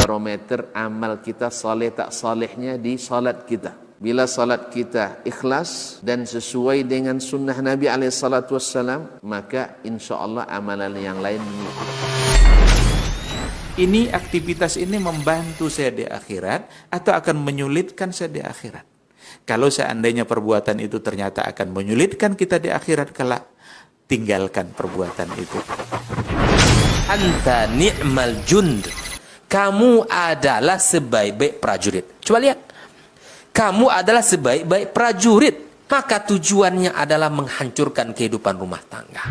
barometer amal kita saleh tak salehnya di salat kita. Bila salat kita ikhlas dan sesuai dengan sunnah Nabi SAW, maka insya Allah amalan yang lain mengikut. Ini aktivitas ini membantu saya di akhirat atau akan menyulitkan saya di akhirat? Kalau seandainya perbuatan itu ternyata akan menyulitkan kita di akhirat kelak, tinggalkan perbuatan itu. Anta ni'mal jund. Kamu adalah sebaik-baik prajurit. Coba lihat. Kamu adalah sebaik-baik prajurit. Maka tujuannya adalah menghancurkan kehidupan rumah tangga.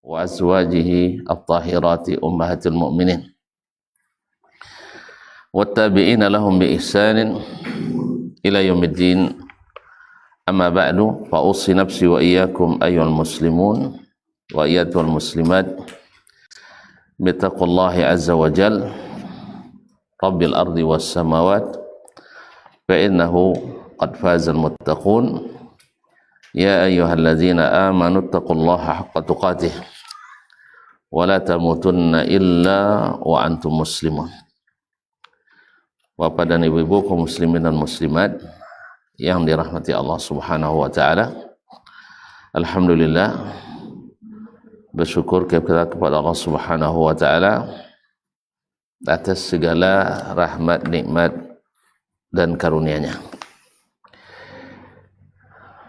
Wa azwajihi at-tahirati ummahatil mu'minin wattabi'ina lahum bi ihsanin ila yaumiddin. Amma ba'du, fa ussi nafsi wa iyyakum ayyuhal muslimun wa iyyatul muslimat bittaqullahi azza wa jal rabbil ardi was samawat fa innahu qad fazal muttaqun. Ya ayyuhalladzina amanu taqullaha haqqa tuqatih wa la tamutunna illa wa antum muslimun. Bapak dan ibu-ibu kaum muslimin dan muslimat yang dirahmati Allah Subhanahu wa taala, alhamdulillah, bersyukur kepada Allah Subhanahu wa taala atas segala rahmat, nikmat dan karunia-Nya.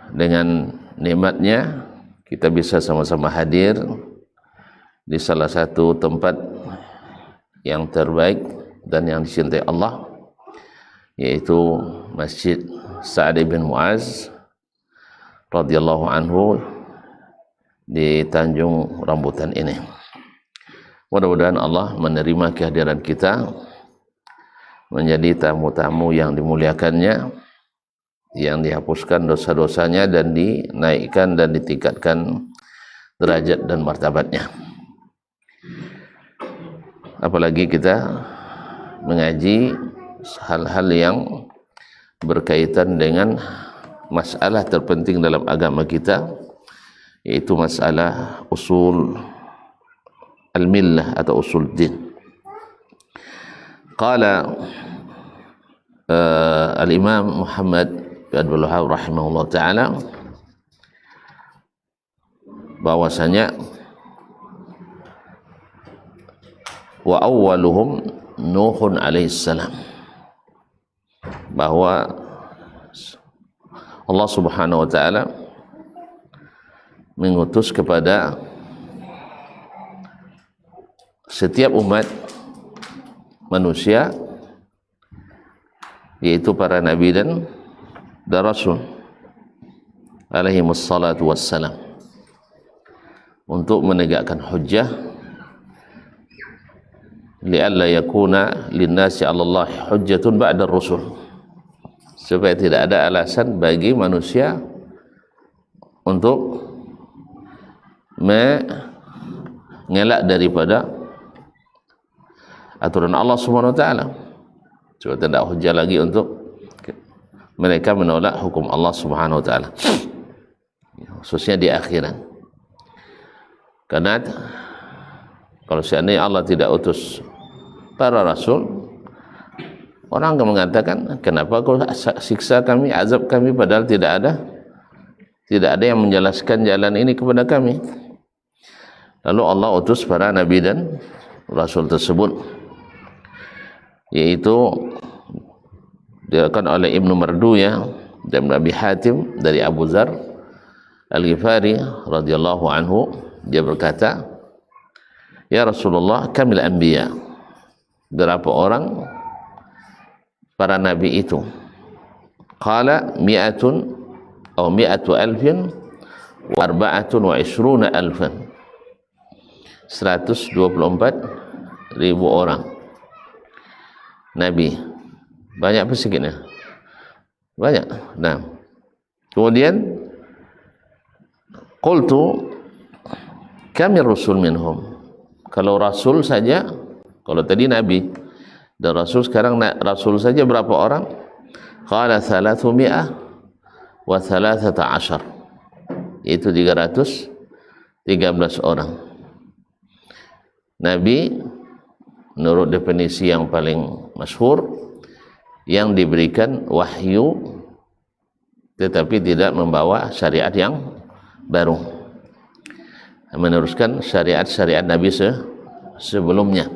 Dengan nikmatnya kita bisa sama-sama hadir di salah satu tempat yang terbaik dan yang dicintai Allah, yaitu Masjid Sa'ad bin Mu'az radhiyallahu anhu di Tanjung Rambutan ini. Mudah-mudahan Allah menerima kehadiran kita menjadi tamu-tamu yang dimuliakannya, yang dihapuskan dosa-dosanya dan dinaikkan dan ditingkatkan derajat dan martabatnya. Apalagi kita mengaji hal-hal yang berkaitan dengan masalah terpenting dalam agama kita, yaitu masalah usul al-millah atau usul din. Qala al-Imam Muhammad Abdul Wahhab rahimahullah ta'ala bahwasanya wa awwaluhum Nuhun alaihissalam, bahwa Allah Subhanahu wa ta'ala mengutus kepada setiap umat manusia, yaitu para nabi dan rasul alaihimus salatu wassalam, untuk menegakkan hujjah li'alla yakuna linnasi 'alallahi hujjatun ba'da rusul, supaya tidak ada alasan bagi manusia untuk mengelak daripada aturan Allah Subhanahu wa taala, supaya tidak hujjah lagi untuk mereka menolak hukum Allah Subhanahu wa taala, khususnya di akhirat. Karena kalau seandainya Allah tidak utus para rasul, orang akan mengatakan, kenapa kau siksa kami, azab kami, padahal tidak ada yang menjelaskan jalan ini kepada kami. Lalu Allah utus para nabi dan rasul tersebut, yaitu diriwayatkan oleh Ibnu Marduyah dan Abi Hatim dari Abu Dzar Al-Ghifari radhiyallahu anhu, dia berkata, ya Rasulullah, kamil anbiya, berapa orang para nabi itu? qala mi'atun atau mi'atu alfin wa arba'atun wa ishruna alfan, 124.000 orang Nabi. Banyak apa sedikitnya? Banyak. Nah, kemudian qultu kami rasul minhum, kalau rasul saja, kalau tadi nabi dan rasul, sekarang rasul saja berapa orang? Qala 300 wa 13, itu 313 orang. Nabi menurut definisi yang paling masyhur yang diberikan wahyu tetapi tidak membawa syariat yang baru, meneruskan syariat-syariat Nabi sebelumnya.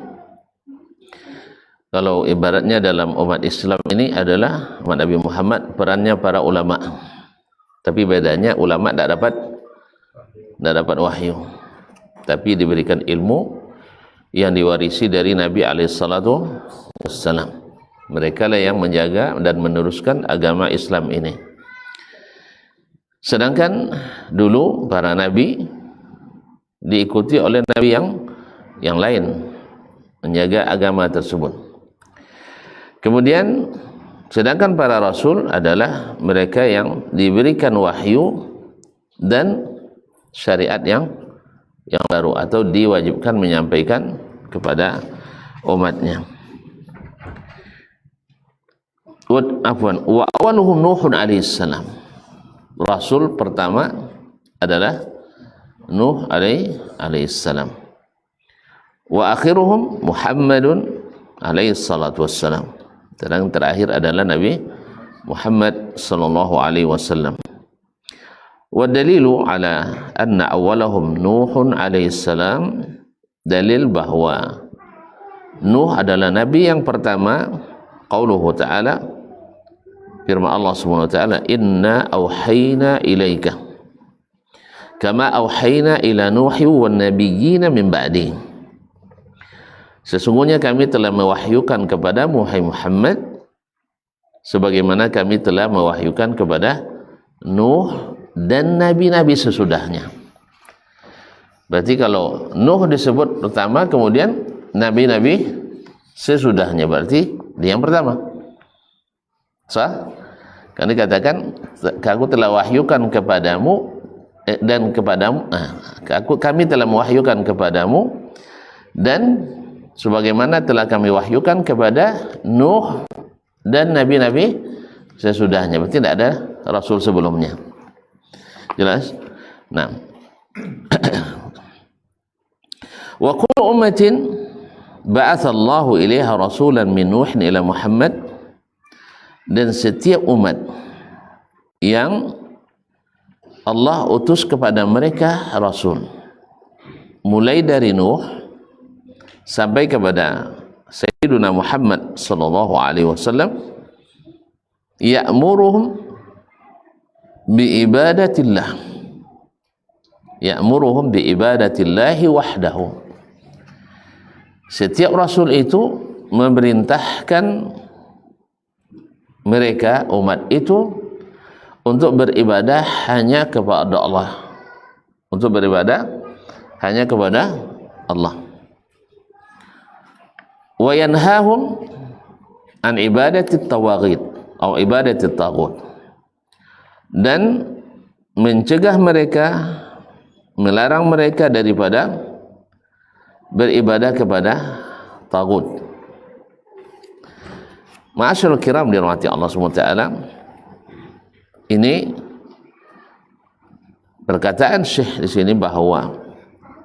Kalau ibaratnya dalam umat Islam ini adalah umat Nabi Muhammad, perannya para ulama, tapi bedanya ulama tidak dapat wahyu, tapi diberikan ilmu yang diwarisi dari Nabi alaihissalam. Mereka lah yang menjaga dan meneruskan agama Islam ini. Sedangkan dulu para nabi diikuti oleh nabi yang lain menjaga agama tersebut. Kemudian sedangkan para rasul adalah mereka yang diberikan wahyu dan syariat yang baru, atau diwajibkan menyampaikan kepada umatnya. Wa awaluhum Nuhun alaihissalam, rasul pertama adalah Nuh alaihissalam. Wa akhiruhum Muhammadun alaihissalatu wassalam, dan terakhir adalah Nabi Muhammad sallallahu alaihi wasallam. Wa dalilu ala anna awalahum Nuhun alaihissalam, dalil bahwa Nuh adalah nabi yang pertama, qauluhu ta'ala, firman Allah Subhanahu wa taala, inna auhayna ilaika kama auhayna ila nuhi wan nabiyyin min ba'di, sesungguhnya kami telah mewahyukan kepadamu hai Muhammad sebagaimana kami telah mewahyukan kepada Nuh dan nabi-nabi sesudahnya. Berarti kalau Nuh disebut pertama, kemudian nabi-nabi sesudahnya, berarti dia yang pertama. Sah? Karena dikatakan aku telah wahyukan kepadamu dan kepadamu, kami telah mewahyukan kepadamu dan sebagaimana telah kami wahyukan kepada Nuh dan nabi-nabi sesudahnya. Berarti tidak ada rasul sebelumnya. Jelas? Nah. Wa kullu ummatin ba'atsallahu ilaiha rasulan min Nuh ila Muhammad, dan setiap umat yang Allah utus kepada mereka rasul, mulai dari Nuh sampai kepada Sayyiduna Muhammad sallallahu alaihi wasallam, ya'muruhum biibadatillah, ya'muruhum biibadatillahi wahdahu. Setiap rasul itu memerintahkan mereka, umat itu, untuk beribadah hanya kepada Allah, untuk beribadah hanya kepada Allah. Wa yanhahum an ibadati tawaghit atau ibadati taghut, dan mencegah mereka, melarang mereka daripada beribadah kepada taghut. Ma'asyiral kiram dirahmati Allah Subhanahu wa taala, ini perkataan Syekh di sini bahwa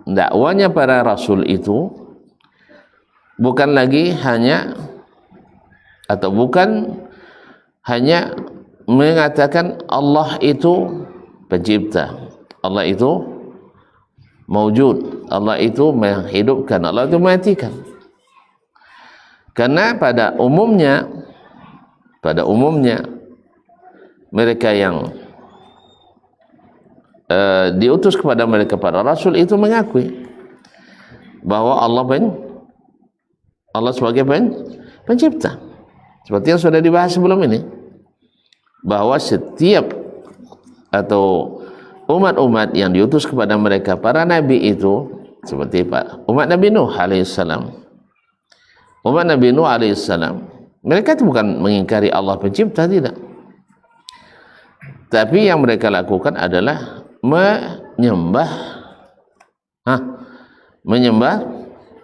dakwanya para rasul itu bukan lagi hanya, atau bukan hanya mengatakan Allah itu pencipta, Allah itu maujud, Allah itu menghidupkan, Allah itu mematikan. Karena pada umumnya mereka yang diutus kepada mereka para rasul itu mengakui bahwa Allah sebagai pencipta, seperti yang sudah dibahas sebelum ini. bahwa setiap atau umat-umat yang diutus kepada mereka para nabi itu seperti umat Nabi Nuh alaihissalam. Umat Nabi Nuh alaihissalam, mereka itu bukan mengingkari Allah pencipta, tidak. Tapi yang mereka lakukan adalah menyembah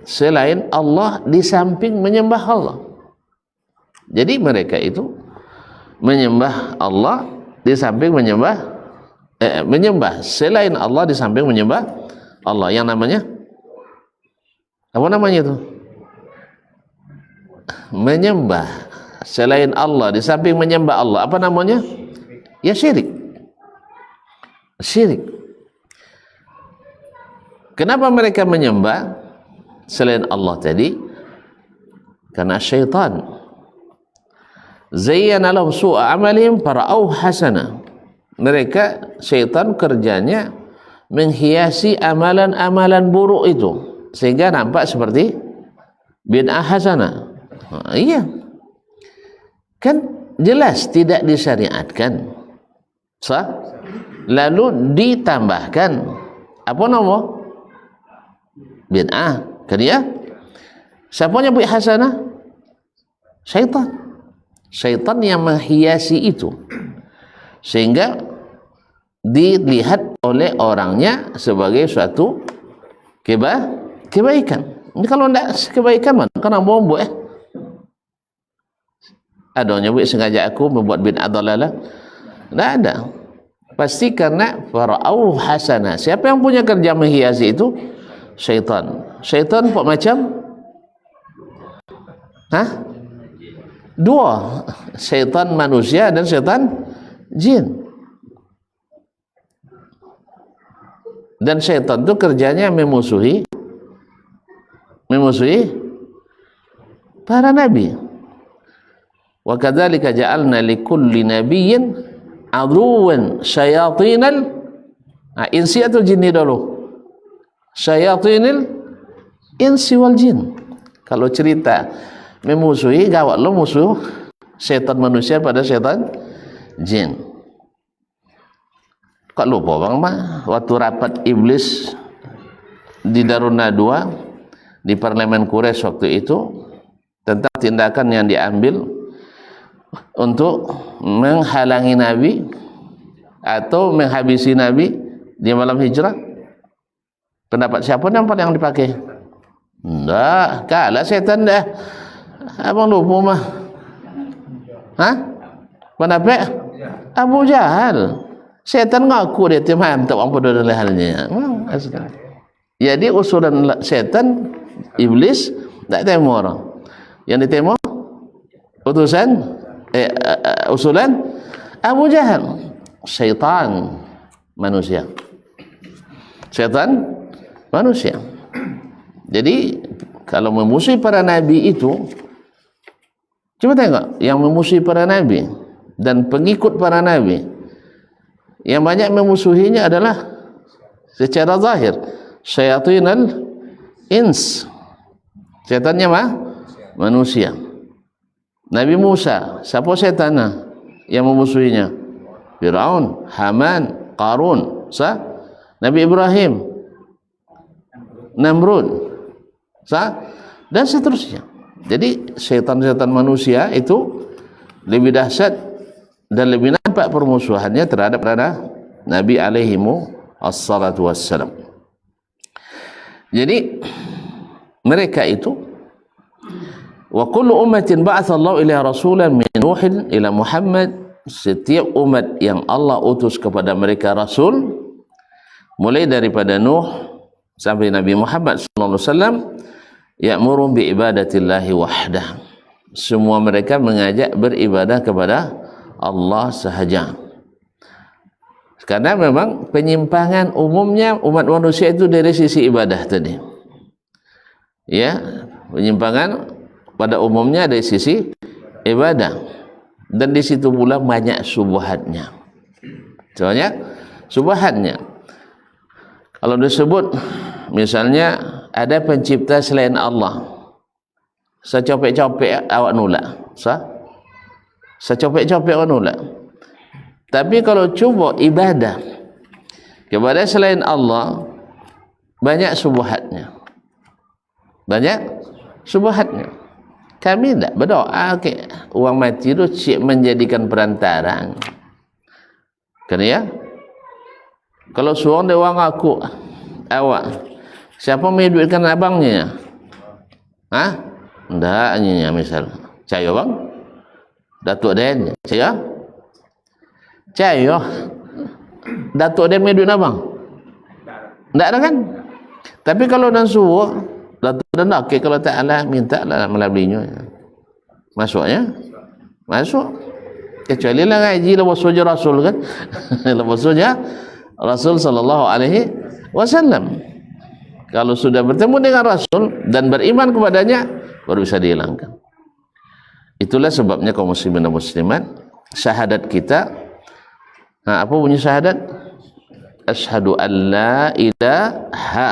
selain Allah di samping menyembah Allah. Jadi mereka itu menyembah Allah di samping menyembah selain Allah di samping menyembah Allah. Yang namanya apa namanya itu? Menyembah selain Allah di samping menyembah Allah. Apa namanya? Ya syirik. Syirik. Kenapa mereka menyembah selain Allah tadi? Karena syaitan zayyana lahum su'a amalihim fara'au hasana. Mereka, syaitan kerjanya menghiasi amalan-amalan buruk itu sehingga nampak seperti bid'ah hasanah. Iya, kan jelas tidak disyariatkan, sah? Lalu ditambahkan apa nama? Bid'ah. Kan ya? Siapa yang buat hasanah? Syaitan. Syaitan yang menghiasi itu sehingga dilihat oleh orangnya sebagai suatu kebaikan. Ini kalau tidak kebaikan mana? Karena mau buat adanya buat sengaja aku membuat bid'ah dalalah. Tidak ada. Pasti karena fara'au hasanah. Siapa yang punya kerja menghiasi itu? Syaitan. Syaitan kok macam? Dua. Syaitan manusia dan syaitan jin. Dan syaitan itu kerjanya memusuhi para nabi. Wa kadzalika ja'alna likulli nabiyyin aduwwan syayatinal insi atau jinni dulu. Syayatinil insi wal jin. Kalau cerita memusuhi, gawat lo musuh setan manusia pada setan jin. Kok lupa bang mah waktu rapat iblis di Darun Nadwa di parlemen Quraisy waktu itu tentang tindakan yang diambil untuk menghalangi Nabi atau menghabisi Nabi di malam hijrah. Pendapat siapa yang paling dipakai? Enggak, kalah setan dah. Abang lupa mah. Pendapat Abu Jahal. Setan ngaku dia tiap tak apa pada halnya. Jadi usulan setan iblis tak temu orang. Yang ditemu usulan Abu Jahal. Syaitan manusia. Syaitan manusia. Jadi kalau memusuhi para nabi itu, coba tengok yang memusuhi para nabi dan pengikut para nabi, yang banyak memusuhinya adalah secara zahir syayatinal ins, setannya manusia. Nabi Musa, siapa setannya yang memusuhinya? Firaun, Haman, Qarun, Nabi Ibrahim, Namrud, dan seterusnya. Jadi setan-setan manusia itu lebih dahsyat dan lebih nampak permusuhannya terhadap Nabi alaihimu assalatu wassalam. Jadi mereka itu wa kullu ummatin ba'athallahu ila rasulan min Nuhin ila Muhammad, setiap umat yang Allah utus kepada mereka rasul, mulai daripada Nuh sampai Nabi Muhammad sallallahu alaihi wasallam, ya'muru bi ibadatillahi wahdah. Semua mereka mengajak beribadah kepada Allah sahaja. Karena memang penyimpangan umumnya umat manusia itu dari sisi ibadah tadi. Ya, penyimpangan pada umumnya dari sisi ibadah. Dan di situ pula banyak subhatnya. Soalnya subhatnya. Kalau disebut misalnya ada pencipta selain Allah, secopek-copek awak nolak, secopek-copek awak nolak. Tapi kalau cuba ibadah kepada selain Allah, banyak syubhatnya. Banyak syubhatnya. Kami tidak berdoa ke orang mati itu cik menjadikan perantara. Kan ya? Kalau seorang dia orang aku, awak, siapa menduitkan abangnya? Hah? Tidak, hanya misal. Caya bang? Datuk Den, caya? Caya. Datuk Den menduit abang? Tidak ada kan? Tapi kalau dan suruh, Datuk Den okey, kalau tak Allah minta lah melaluinya. Masuknya? Masuk. Kecuali lah ngaji lepas suja Rasul kan? Lepas suja Rasul sallallahu alaihi wasallam. Kalau sudah bertemu dengan Rasul dan beriman kepadanya, baru bisa dihilangkan. Itulah sebabnya kaum muslimin dan muslimat, syahadat kita, nah, apa bunyi syahadat? Asyhadu an la ilaha,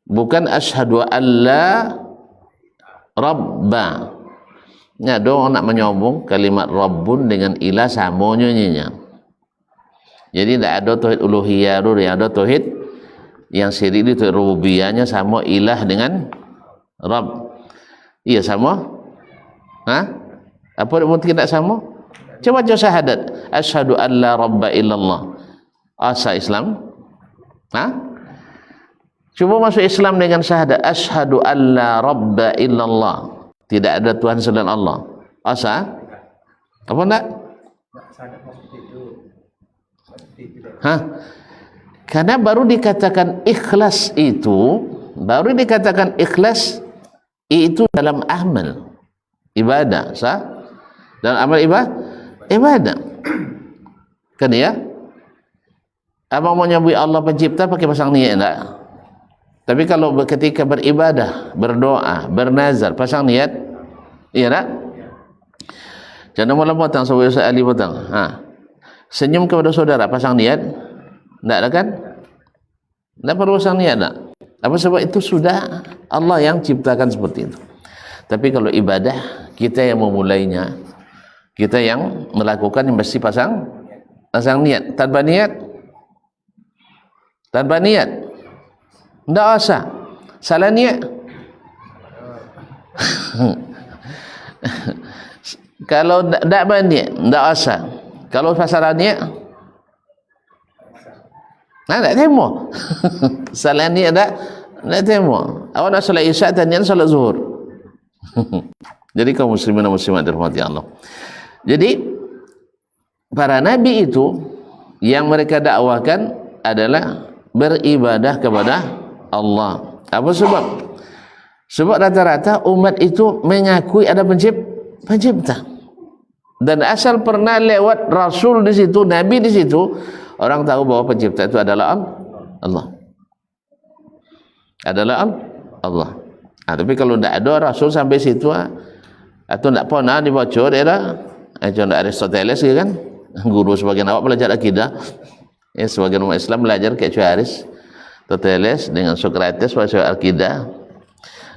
bukan asyhadu an la rabba. Ya, dong nak menyambung kalimat rabbun dengan ilah sama nyanyinya. Jadi tidak ada tauhid uluhiyah, yang ada tauhid yang syirik itu rububiyahnya sama ilah dengan rabb. Iya sama? Hah? Apa mungkin tidak sama? Coba syahadat. Asyhadu an la rabba illallah. Asa Islam? Hah? Cuba masuk Islam dengan syahadat. Asyhadu an la rabba illallah. Tidak ada Tuhan selain Allah. Asa? Apa enggak? Hah? Karena baru dikatakan ikhlas itu, baru dikatakan ikhlas itu dalam amal ibadah, sah? Dalam amal ibadah. Kan ya? Abang mau nyebut Allah pencipta pakai pasang niat enggak? Tapi kalau ketika beribadah, berdoa, bernazar, pasang niat, iya tak? Jangan malam potong, sahabat Ustaz Ali potong. Ha. Senyum kepada saudara, pasang niat, enggak ada kan? Enggak perlu pasang niat, tak? Apa sebab itu sudah Allah yang ciptakan seperti itu. Tapi kalau ibadah, kita yang memulainya, kita yang melakukan, yang mesti pasang niat. Tanpa niat, tidak usah. Salah niat. Kalau tidak berniat, tidak usah. Kalau salah niat, tidak temu. Salah niat tidak temu. Awak nak solat isyak, tanya solat zuhur. Jadi kaum muslimin dan muslimat dirahmati Allah. Jadi para nabi itu yang mereka dakwakan adalah beribadah kepada Allah. Apa sebab? Sebab rata-rata umat itu mengakui ada pencipta. Dan asal pernah lewat Rasul di situ, Nabi di situ, orang tahu bahwa pencipta itu adalah Allah. Adalah Allah. Nah, tapi kalau tidak ada Rasul sampai situ, atau tidak pernah dibaca, dia contoh Aristoteles kan, guru sebagian awak belajar akidah. Ya, sebagian umat Islam belajar kayak Aristoteles dengan Socrates belajar akidah.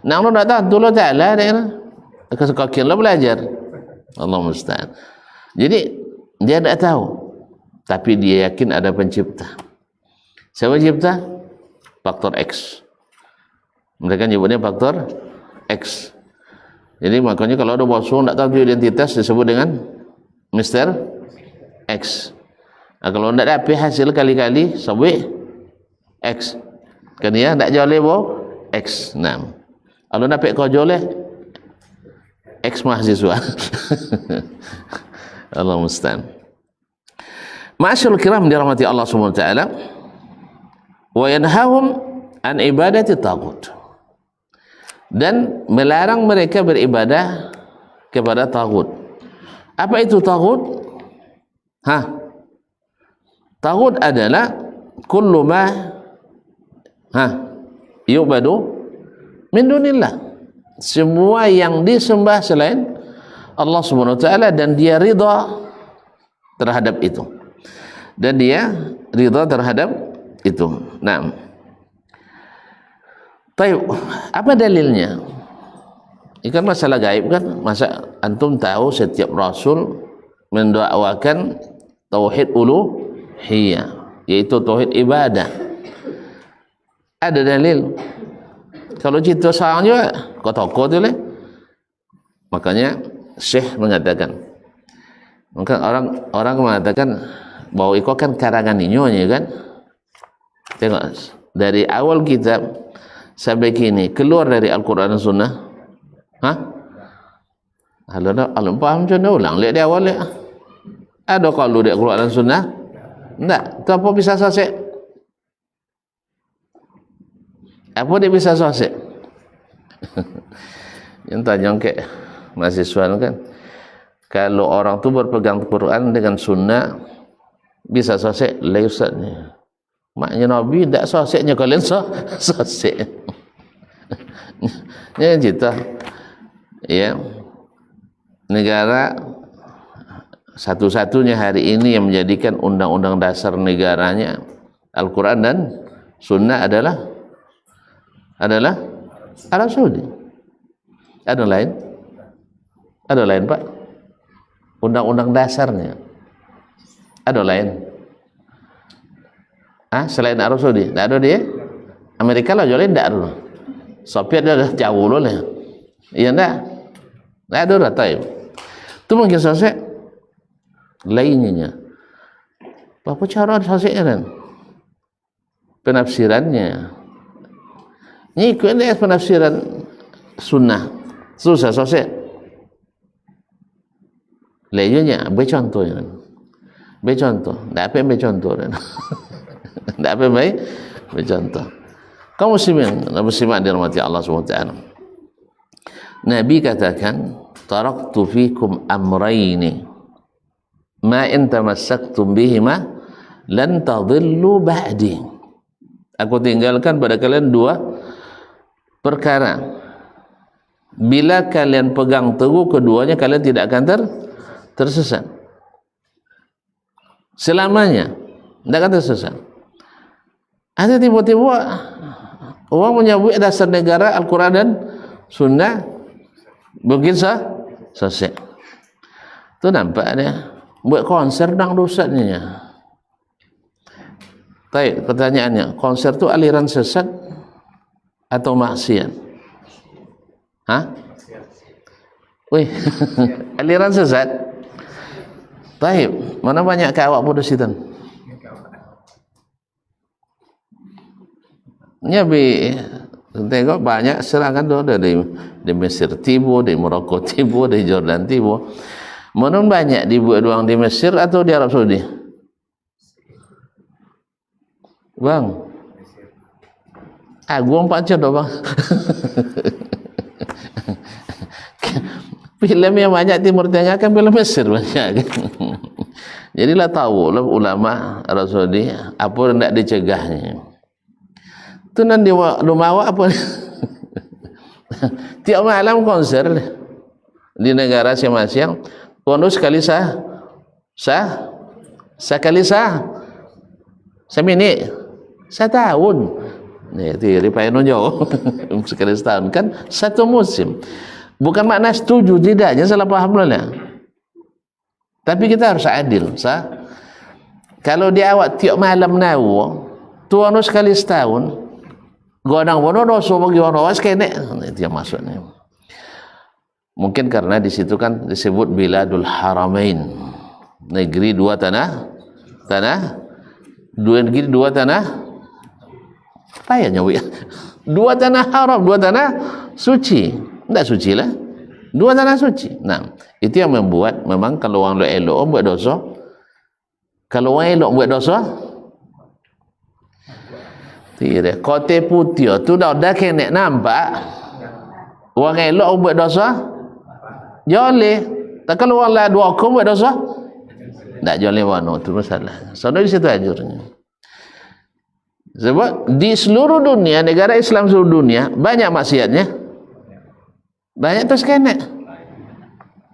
Nah, Allah tak tahu Ta'ala dengan kesekokin lo belajar. Allah musta'an. Jadi dia tidak tahu, tapi dia yakin ada pencipta. Siapa pencipta? Faktor X. Mereka nyebutnya faktor X. Jadi makanya kalau ada bosong tidak tahu identitas disebut dengan Mr. X. Nah, kalau tidak dapat hasil kali-kali sampai X. Kan ya tidak joleh bo X. Nah, kalau dapat kau joleh X mahasiswa. Allah musta'an. Ma'asyarul kiram dirahmati Allah Subhanahu wa taala. Wa yanhahum an ibadati taghut. Dan melarang mereka beribadah kepada taghut. Apa itu taghut? Taghut adalah kullu ma yu'badu min dunillah. Semua yang disembah selain Allah Subhanahu wa taala dan dia ridha terhadap itu. Dan dia ridha terhadap itu. Naam. Baik, apa dalilnya? Ini kan masalah gaib kan? Masa antum tahu setiap rasul mendakwakan tauhid uluhiyah, yaitu tauhid ibadah. Ada dalil. Kalau cerita seorang juga kau toko tu lah. Makanya Syekh mengatakan, maka orang mengatakan bahawa itu kan karangan inyonya kan. Tengok dari awal kitab sampai kini keluar dari Al-Quran dan Sunnah. Kalau faham macam mana ulang lihat di awal lihat. Ada kalau di Al-Quran dan Sunnah? Tak. Tu apa bisa sosek? Apa dia bisa sosek? Yang tanya ke mahasiswa kan, kalau orang tu berpegang Quran dengan Sunnah bisa sosek lah Ustaz ni. Maknya Nabi tak soseknya kalian sosek. Ini cerita. Ya. Negara satu-satunya hari ini yang menjadikan undang-undang dasar negaranya Al-Quran dan Sunnah adalah Arab Saudi. Ada lain? Ada lain Pak? Undang-undang dasarnya ada lain? Selain Arab Saudi? Tak ada dia? Amerika lah jualin tak ada. Soviet dia dah jauh dulu lah. Iya tak? Tak ada dah tahu. Itu mungkin selesai lainnya. Apa cara selesainya kan? Penafsirannya. Ini ikut penafsiran Sunnah. Susah selesai. Lainnya bercontohnya. Bercontoh. Tak apa yang bercontoh kan? Tak apa yang baik bercontoh. Kaum muslimin dirahmati Allah SWT. Nabi katakan, taraktu fikum amrayni ma in tamassaktum bihima lan tadillu ba'di. Aku tinggalkan pada kalian dua perkara. Bila kalian pegang teguh keduanya, kalian tidak akan tersesat. Selamanya tidak akan tersesat. Ada tiba-tiba orang menyebut dasar negara Al-Quran dan Sunnah mungkin sesat. Tu nampak dia buat konser dang dosanya. Baik, pertanyaannya, konser tu aliran sesat atau maksiat? Wih, aliran sesat. Baik, mana banyak ke awak bodoh sitan? Ya tengok banyak serangan tu dari Mesir Timur, dari Morocco Timur, dari Jordan Timur. Mana banyak dibuat doang di Mesir atau di Arab Saudi? Bang, gua empat dah bang. Film yang banyak Timur Tengah kan film Mesir banyak. Jadilah tahu lah ulama Arab Saudi apa yang nak dicegahnya. Tu nanti rumah awak apa? Tiap malam konser di negara masing-masing. Kono sekali semini setahun. Ni tiri paino jauh. Sekali setahun kan satu musim. Bukan makna setuju tidaknya, salah paham lah. Tapi kita harus adil, Kalau dia awak tiap malam nawo, tuano sekali setahun. Godang bono doso bagi orang awas kene itu yang maksudnya. Mungkin karena di situ kan disebut Biladul Haramain, negeri dua tanah dua tanah apa ya nyawi? Dua tanah haram, dua tanah suci. Tidak suci lah, dua tanah suci. Nah, itu yang membuat memang kalau orang elok buat dosa, kalau orang elok buat dosa. Tidak, kote putih tu dah kena nampak. Orang elok buat dosa, joleh. Tak kalau orang lah dua hukum buat dosa, tak joleh wano tu masalah. So di situ ajurnya. Sebab di seluruh dunia, negara Islam seluruh dunia banyak maksiatnya, banyak terus kena.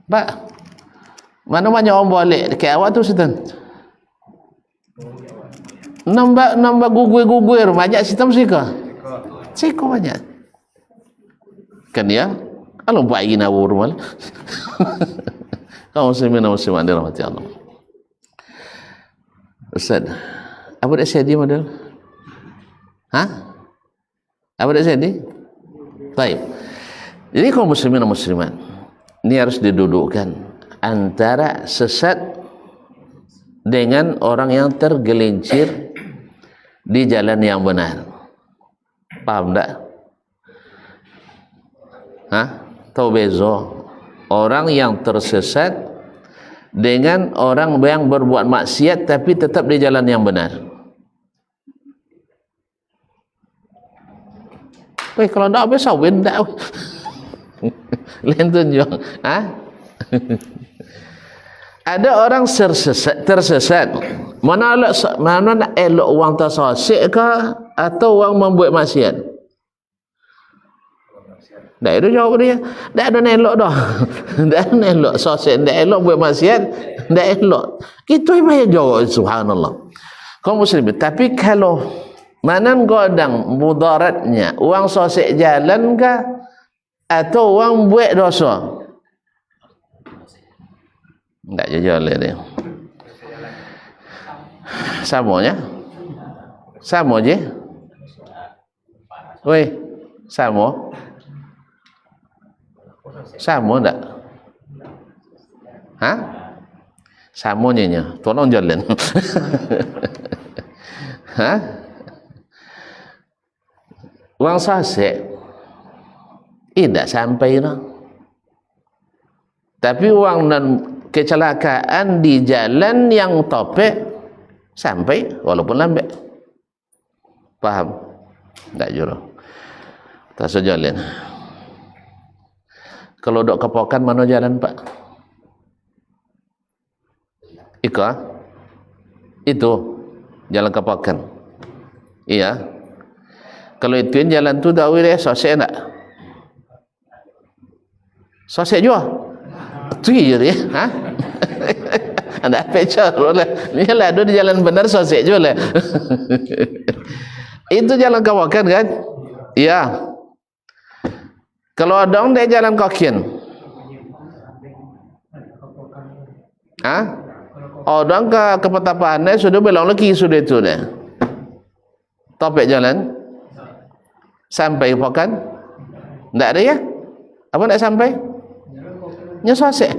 Pak, mana banyak orang boleh dekat awak tu setan. Nambah guguir banyak sistem siko banyak kan ya kalau bayi nawur mal kaum muslimin dirahmati Allah. Ustaz, apa dah jadi model? Hah? Apa dah jadi? Baik. Jadi kaum muslimin dan muslimat, ini harus didudukkan antara sesat dengan orang yang tergelincir di jalan yang benar. Paham tak? Hah? Tahu beza orang yang tersesat dengan orang yang berbuat maksiat tapi tetap di jalan yang benar. Weh, kalau tak habis sawin tak. Lain tunjuk. Hah? Ada orang tersesat. Mana nak elok orang tersesat ke atau orang membuat maksiat? Tak ada jawab dia. Tak ada elok dah. Tak ada elok sesat, tak elok buat maksiat, tak elok. Itu yang payah jawab, subhanallah. Kaum muslimin, tapi kalau mana godang mudaratnya, orang sesat jalan ke atau orang buat dosa? Tak jujur dia. Samanya? Sama je. Weh, sama. Sama tak? Hah? Samanya nya. Tolong jalan. Hah? Orang sasek tidak sampai lah. Tapi orang dan kecelakaan di jalan yang topik sampai walaupun lambat. Faham? Tak jurah. Tak sejalan. Kalau dok kepokan mana jalan pak? Ika? Itu jalan kepokan. Iya. Kalau itu jalan tu dah boleh sosek tak? Sosek juga. Tu je dia. Ha? Anda pecah lah. Ni lah ada di jalan benar sosek juga lah. Itu jalan kawakan kan? Ya. Kalau ada orang dia jalan kakin. Ha? Orang ke petapaan dia sudah belok lagi sudah itu dia. Topik jalan. Sampai pakan? Tak ada ya? Apa nak sampai? Nya sosek.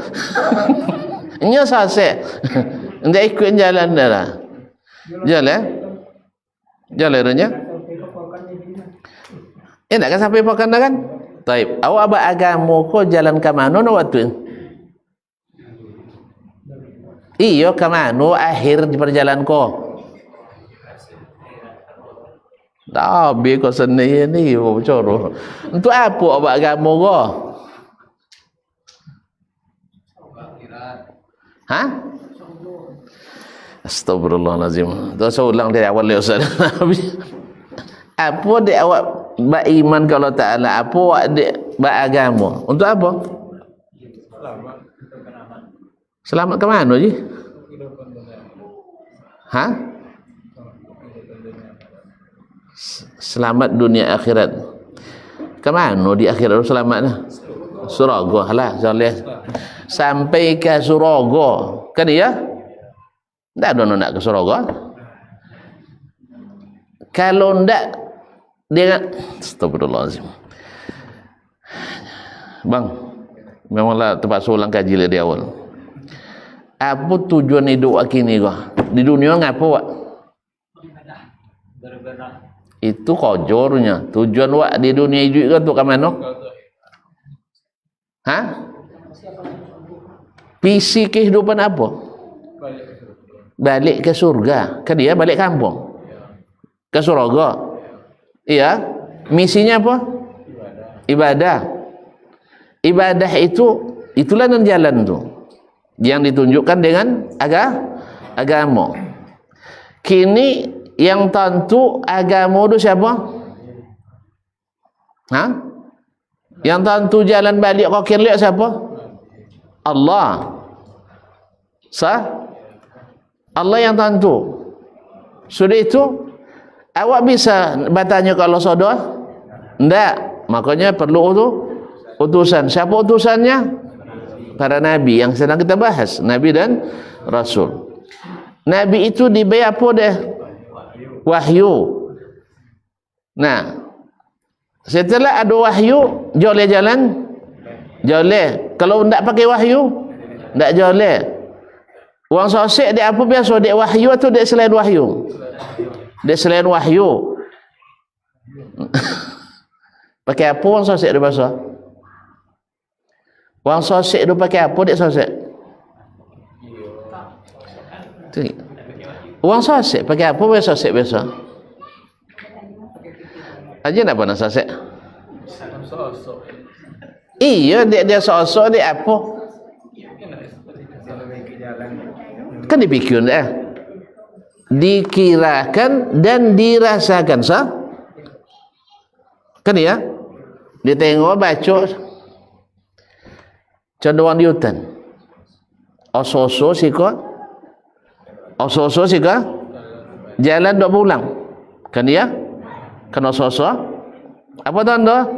Nya sosek. Ndak ikut jalan dah lah. Jalan. Jalan nya. Tak akan sampai pakan dah kan? Taib. Awak beragama ko jalan ke mana waktu? Iyo ke mana akhir di perjalanan ko? Tak habis kau sendiri ni coro. Untuk apa awak agama ko? Ha? Astagfirullahalazim. Dosa ulang dari awal le Ustaz. Apa dia awak beriman ke Allah Taala? Apa awak dia beragama? Untuk apa? Selamat ke mana je? Ha? Selamat dunia akhirat. Ke mana di akhirat selamat dah? Surga lah, soleh. Sampai ke surga. Kan ya? Tak ada nak ke surga. Kalau ndak dia astagfirullahalazim. Bang, memanglah terpaksa ulang kaji lah di awal. Apa tujuan hidup kini kau? Di dunia ngapa wak? Itu kojornya. Tujuan wak di dunia hidup kau tu ke mana? Ha? Visi kehidupan apa? Balik ke surga. Kan dia balik kampung. Ke surga. Iya. Misinya apa? Ibadah. Ibadah itu itulah yang jalan tu. Yang ditunjukkan dengan agama. Kini yang tentu agama itu siapa? Ha? Yang tentu jalan balik kau lihat siapa? Allah. Allah yang tentu. Sudah itu awak bisa bertanya kalau saudara? Tidak. Makanya perlu itu utusan. Siapa utusannya? Para nabi yang sedang kita bahas, nabi dan rasul. Nabi itu diberi apa dia? Wahyu. Nah, setelah ada wahyu, joleh jalan? Joleh. Kalau tidak pakai wahyu, tidak joleh. Orang sosek dia apa biasa? Dia wahyu atau dia selain wahyu? Dia selain wahyu. Pakai apa orang sosek dia biasa? Orang sosek dia pakai apa dia sosek? Orang sosek pakai apa biasa sosek biasa? Aja nak pernah sosek? Iya, dia sosok dia apa? Kan dipikir dikirakan dan dirasakan sah? Kan ya? Dia tengok baca cenderung di hutan. Oso-oso sika jalan dok pulang. Kan ya? Kan oso-oso apa tanda?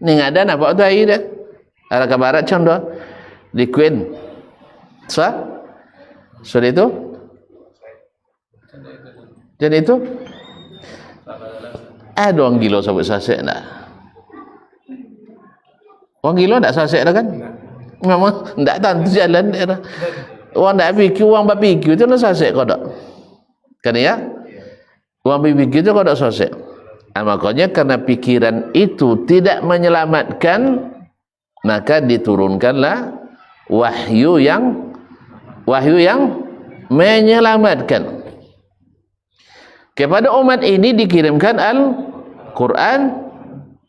Ni ngadan apa tu air dia? Arah ke barat contoh di Queen. Sudah itu? Jadi itu? Ada orang gila sebut sasek tak? Orang gila tak sasek dah kan? Memang tak tentu jalan dia dah. Orang tak fikir, orang berfikir tu nak sasek kau tak? Kan ya? Orang berfikir tu kau tak sasek. Makanya karena pikiran itu tidak menyelamatkan, maka diturunkanlah wahyu yang menyelamatkan. Kepada umat ini dikirimkan Al-Quran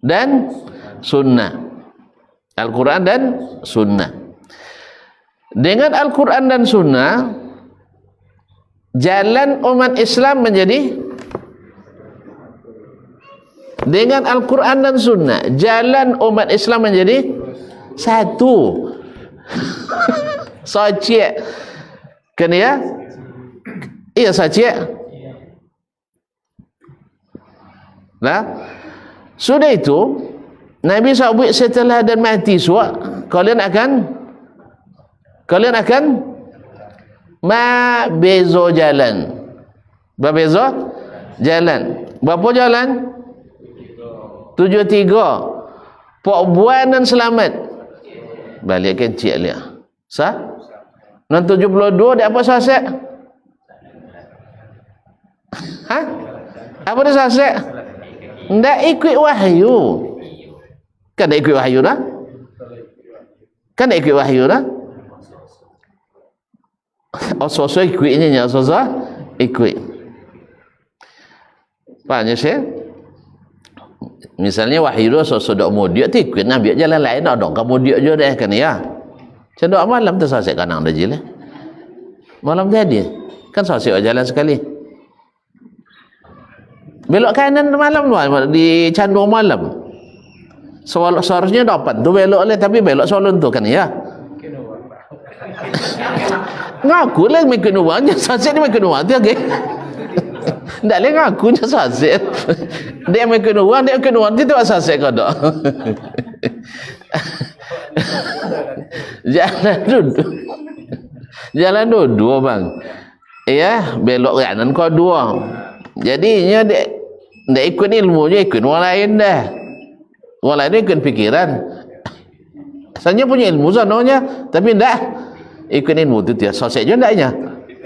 dan Sunnah. Al-Quran dan Sunnah. Dengan Al-Quran dan Sunnah, jalan umat Islam menjadi, dengan Al-Quran dan Sunnah, jalan umat Islam menjadi satu. Sacik. Kan ya? Iya sacik. Nah, sudah itu Nabi SAW setelah dan mati kalian akan bezo jalan. Bezo jalan. Berapa jalan? 73. Pok buan dan selamat. Balik kecil dia. Sah? Dan 72 dia apa sasek? Ha? Apa dia sasek? Tidak ikut wahyu. Kan tak ikut wahyu dah? Kan tak ikut wahyu dah? Oso-oso ikutnya, oso-oso ikut. Fahamnya saya? Misalnya wahyu dah oso-oso dok mudik, tu ikut nak biar jalan lain, nak dok kamu mudik je dah kan ya? Macam dok malam tu sasek kanang dah je lah. Malam tadi kan sasek jalan sekali. Belok kanan malam di Candung malam. Seharusnya dapat tu belok le, tapi belok solon tu kan ya. Ngaku lah mikir uangnya sasek ni mikir uang tu okey. Ndak le ngaku nya sasek. Dia mikir uang tu sasek kau dak. Jalan dua bang. Ya, belok kanan kau dua. Jadinya dia ikut ilmu je, ikut orang lain dah. Orang lain ikut pikiran. Asalnya punya ilmu sanonya, tapi ndak ikut ilmu tu dia. Sosek je ndaknya.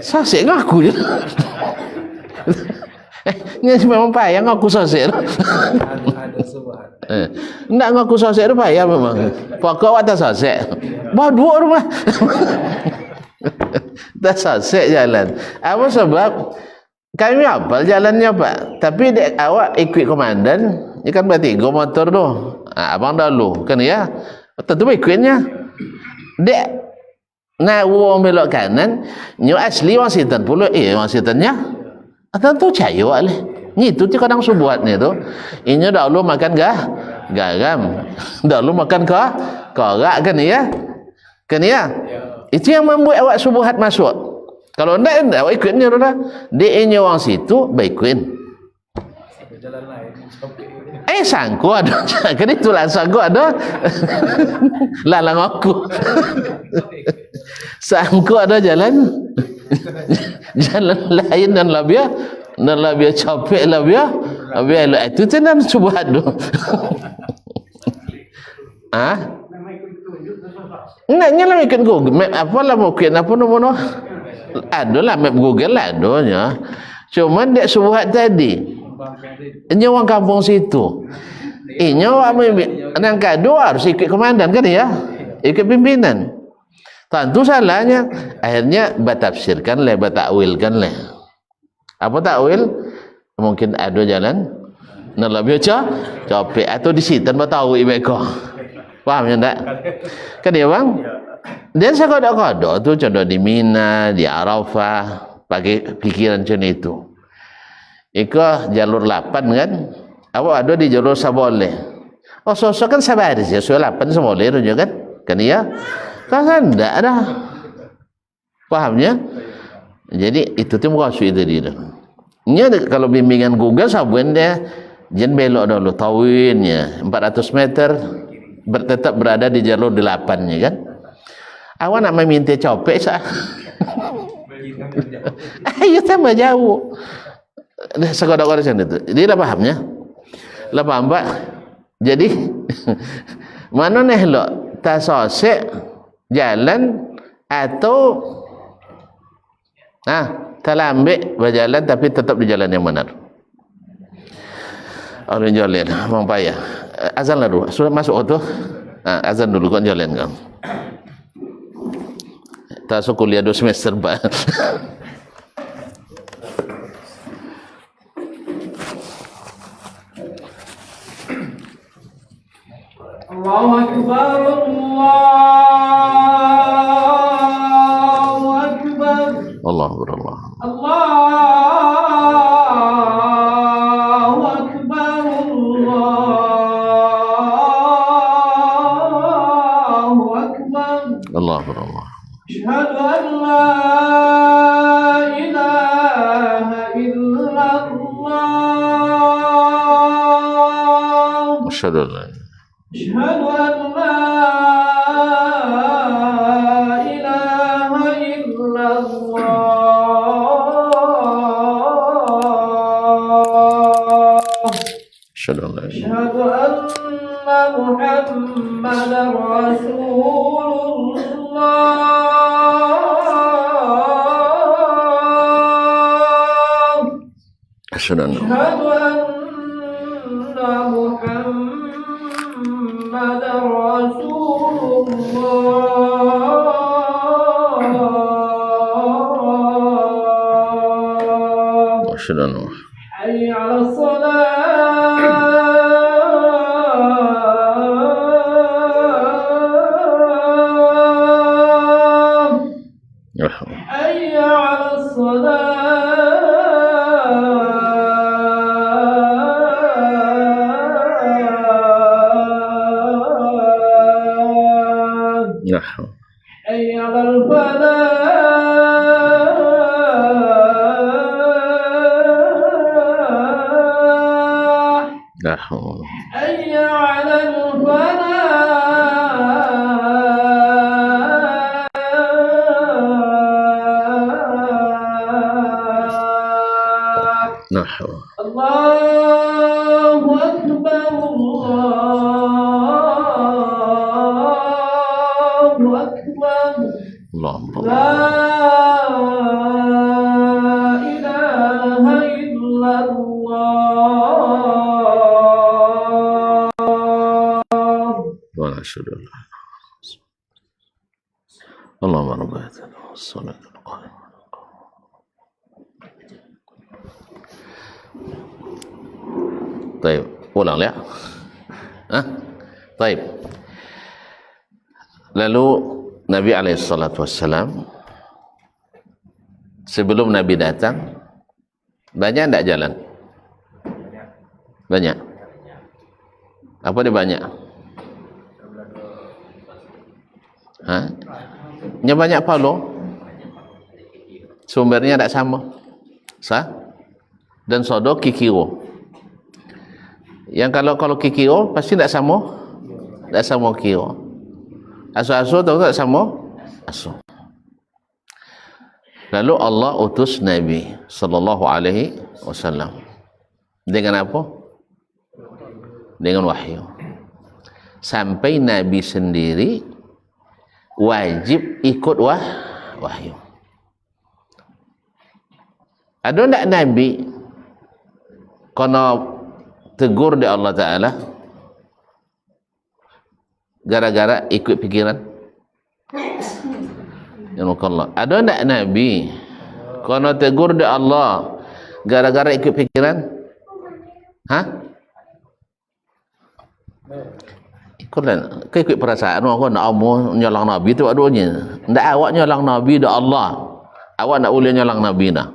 Sosek ngaku je. Ni memang payah ngaku sosek. Ndak ngaku sosek tu payah memang. Pokok atas sosek. Bawa dua rumah. Dah sosek jalan. Apa sebab? Kami hafal jalannya Pak, tapi awak ikut komandan, dia kan bertiga motor tu. Abang dahulu, kan ya? Tentu ikutnya. Dek nak orang belok kanan, nyu asli orang Sitan pula, orang Sitannya. Tentu caya awak leh. Ni tu kadang subuhat ni tu. Ini dahulu makan garam. Dahulu makan korak kan ya? Kan ya? Itu yang membuat awak subuhat masuk. Kalau tidak, awak ikutnya dah. Dia ini orang situ, baik ikutin. Sangku ada. Kan itulah sangku ada. Lalang aku. Sangku ada jalan. jalan lain dan labia capek labia itu tenan subhat tu. Nak nyala ikut Google map apa lah mungkin apa nombor ada lah map Google lah adanya. Cuma dia subhat tadi. Ini orang kampung situ. Ini orang kado harus ikut komandan kan ya? Ikut pimpinan. Tentu salahnya akhirnya batafsirkan lah, batakwilkan lah. Apa takwil? Mungkin ada jalan nak lebih capek atau di situ batawi mereka. Faham ya tak? Kan ya bang? Dan saya kodok-kodok tu contoh di Mina, di Arafah, pakai pikiran macam itu. Iko jalur 8 kan? Awak ada di jalur saboleh. Oh sosok kan sabar sih, jalur 8 saboleh tu kan? Kan ya? Kan enggak ada. Pahamnya? Jadi itu tu muka itu dia. Nya kalau bimbingan Google sabuan dia jangan belok dulu tawinnya 400 meter tetap berada di jalur 8-nya kan. Awak nak meminta copek sah. Ayo tambah jauh. Sekodak-kodak macam itu. Jadi dah pahamnya? Lah paham Pak? Jadi mana nih lo tak sosek jalan atau terlambat berjalan tapi tetap di jalan yang benar. Orang jalan, memang payah. Azan lah dulu, sudah masuk tu. Azan dulu kau jalan kau. Tak masuk kuliah 2 semester Pak. Allahu Akbar, Allahu Akbar. Allah berallah. Allahu Akbar, Allahu Akbar. Allah berallah. Asyhadu an la ilaha illallah. Asyhadu an la أشهد أن لا إله إلا الله. أشهد أن لا إله أشهد أن محمدا رسول الله. أشهد أن أشهد أن محمد رسول الله. أشهد أن حي على الصلاة. حي على الصلاة. حي على الفلاح. حي على الفلاح. الله أكبر، الله أكبر. اللهم لا إله إلا الله. وأشهد أن لا اللهم رب هذه الصلاة القائمة. طيب ulang ya. Baik. Lalu Nabi SAW sebelum Nabi datang banyak tak jalan? Banyak. Apa dia banyak? Nya banyak palo. Sumbernya tak sama. Dan sodo kikiro. Yang kalau kikiro pasti tak sama. Tak sama kiro. Asu-asu tahu tak sama? Asu. Lalu Allah utus Nabi sallallahu alaihi wasallam. Dengan apa? Dengan wahyu. Sampai Nabi sendiri wajib ikut wahyu. Ada tak Nabi kena tegur di Allah Ta'ala gara-gara ikut pikiran? Ya Allah. Ada tak Nabi kena tegur di Allah gara-gara ikut pikiran? Hah? Ikut perasaan aku nak amu nyolang Nabi tu aduhnya. Ndak awak nyolang Nabi dak Allah. Awak nak boleh nyolang Nabi dah.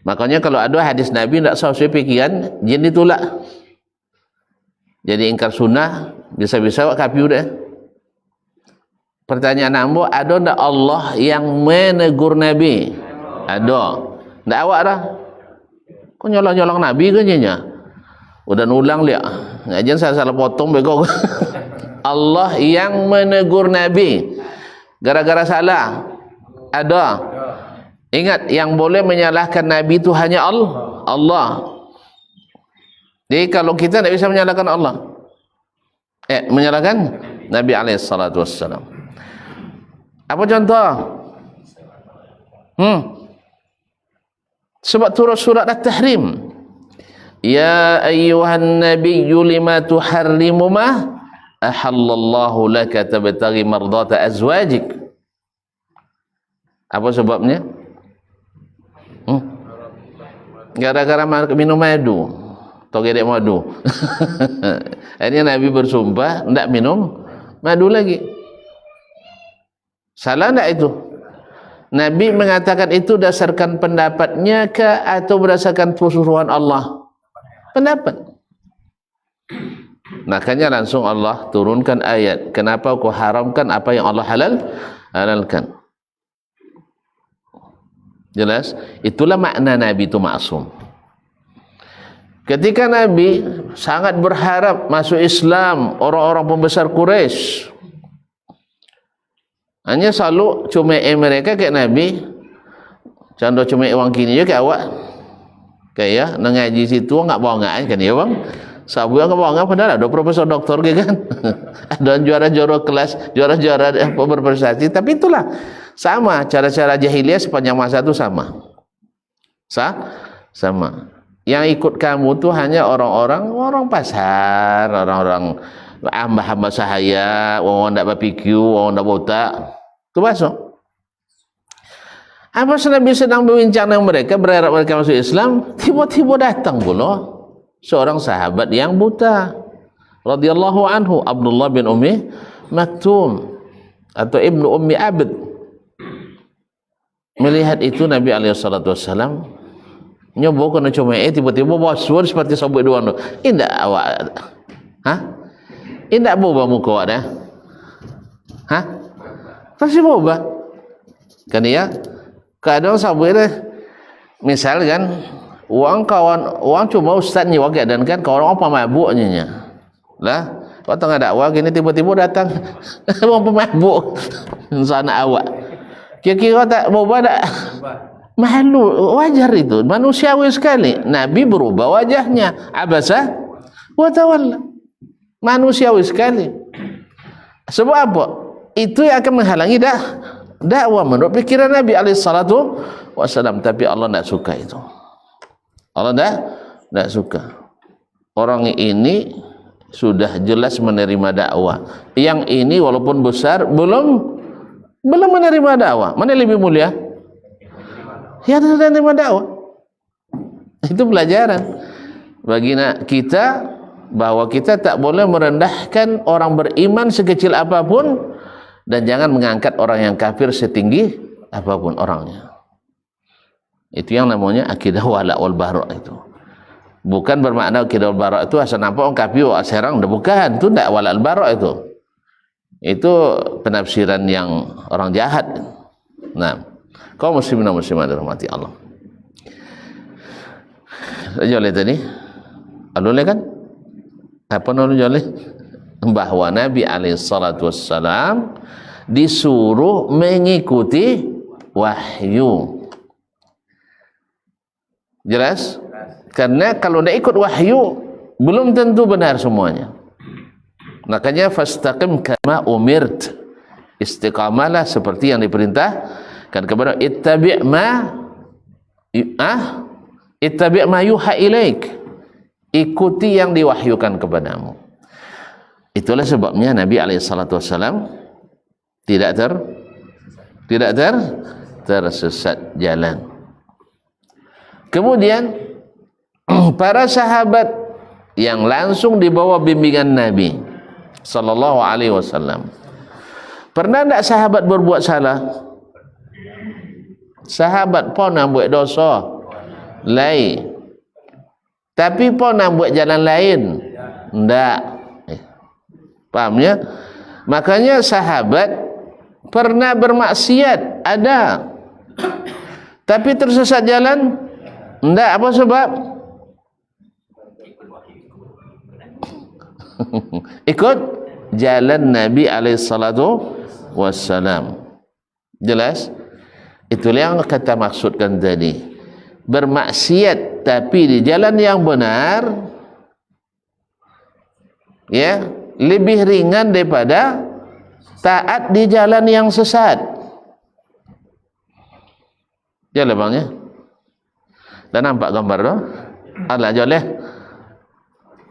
Makanya kalau ada hadis Nabi ndak sesuai pikiran, jin ditolak. Jadi ingkar sunnah, bisa-bisa awak kafir dah. Pertanyaan ambo, ada ndak Allah yang menegur Nabi? Ada. Ndak awak dah. Kau nyolang-nyolang Nabi ke nya? Udah ulang lihat. Ngajian saya salah potong bego. Allah yang menegur Nabi gara-gara salah. Ada. Ingat, yang boleh menyalahkan Nabi itu hanya Allah. Jadi kalau kita tidak bisa menyalahkan Allah, menyalahkan Nabi alaihissalatu wassalam. Apa contoh? Sebab turut surat At-Tahrim. Ya ayyuhan nabiyyu lima tuharrimu ma ahallallahu laka tabtaghi mardata azwajik. Apa sebabnya? Gara-gara minum madu. Togedek madu. Akhirnya Nabi bersumpah tidak minum madu lagi. Salah tidak itu? Nabi mengatakan itu dasarkan pendapatnya ke atau berdasarkan suruhan Allah? Pendapat. Makanya langsung Allah turunkan ayat. Kenapa kau haramkan apa yang Allah halalkan? Jelas? Itulah makna Nabi itu maksum. Ketika Nabi sangat berharap masuk Islam orang-orang pembesar Quraisy, hanya selalu cuma mereka kayak Nabi. Contoh cuma orang kini je kayak awak. Kayak ngaji situ enggak bohongan kan ya bang? Sabu enggak bohongan padahal ada profesor doktor kan. Ada juara-juara kelas, juara-juara berprestasi, tapi itulah sama cara-cara jahiliyah sepanjang masa itu sama. Sama. Yang ikut kamu tuh hanya orang pasar, orang-orang hamba-hamba sahaya, orang ndak berpikir, orang ndak botak. Itu masuk. Apa Nabi sedang berbincang dengan mereka, berharap mereka masuk Islam, tiba-tiba datang pula seorang sahabat yang buta, radhiyallahu anhu, Abdullah bin Ummi Maktum atau Ibnu Ummi Abd. Melihat itu Nabi alaihissalatu wassalam nyoba kena cuma tiba-tiba bosur seperti sabuk dua tu. Indak awak. Indak boba muka awak dah. Pasti boba. Kan ya? Kadang sabuk dah. Misal kan uang cuma ustaz ni wakil dan kan kawan orang pemabuknya. Lah, kau tengah dakwah gini tiba-tiba datang orang pemabuk sana awak. Kira-kira tak boba tak? Malu, wajar itu, manusiawi sekali. Nabi berubah wajahnya, abasa wa tawalla. Manusiawi sekali. Sebab apa? Itu yang akan menghalangi dakwah menurut pikiran Nabi alaihissalatu wassalam. Tapi Allah tidak suka itu. Allah tidak suka. Orang ini sudah jelas menerima dakwah. Yang ini walaupun besar belum menerima dakwah. Mana lebih mulia? Ya, sudah menerima dakwah. Itu pelajaran bagi kita bahwa kita tak boleh merendahkan orang beriman sekecil apapun dan jangan mengangkat orang yang kafir setinggi apapun orangnya. Itu yang namanya akidah wala wal bara itu. Bukan bermakna akidah wal bara itu asal nampak orang kafir serang, bukan. Itu tidak wala wal bara itu. Itu penafsiran yang orang jahat. Nah, kaum muslimin dan muslimat dirahmati Allah. Joleh tadi, aluleh kan? Apa nolu joleh? Bahwa Nabi alaihissalatu wassalam disuruh mengikuti wahyu. Jelas? Karena kalau tidak ikut wahyu belum tentu benar semuanya. Makanya fastaqim kama umirt, istiqamalah seperti yang diperintahkan kepada ittabi' ma yuha ilaik, ikuti yang diwahyukan kepadamu. Itulah sebabnya Nabi SAW tidak tersesat jalan. Kemudian para sahabat yang langsung di bawah bimbingan Nabi sallallahu alaihi wasallam, pernah tidak sahabat berbuat salah? Sahabat pun nak buat dosa lain, tapi pun nak buat jalan lain tidak. Paham ya? Makanya sahabat pernah bermaksiat ada, tapi tersesat jalan tidak. Apa sebab? Ikut jalan Nabi SAW. Jelas? Itulah yang kita maksudkan tadi. Bermaksiat tapi di jalan yang benar, ya, lebih ringan daripada taat di jalan yang sesat. Jalan bangnya. Dah nampak gambar tu? Alah jalan.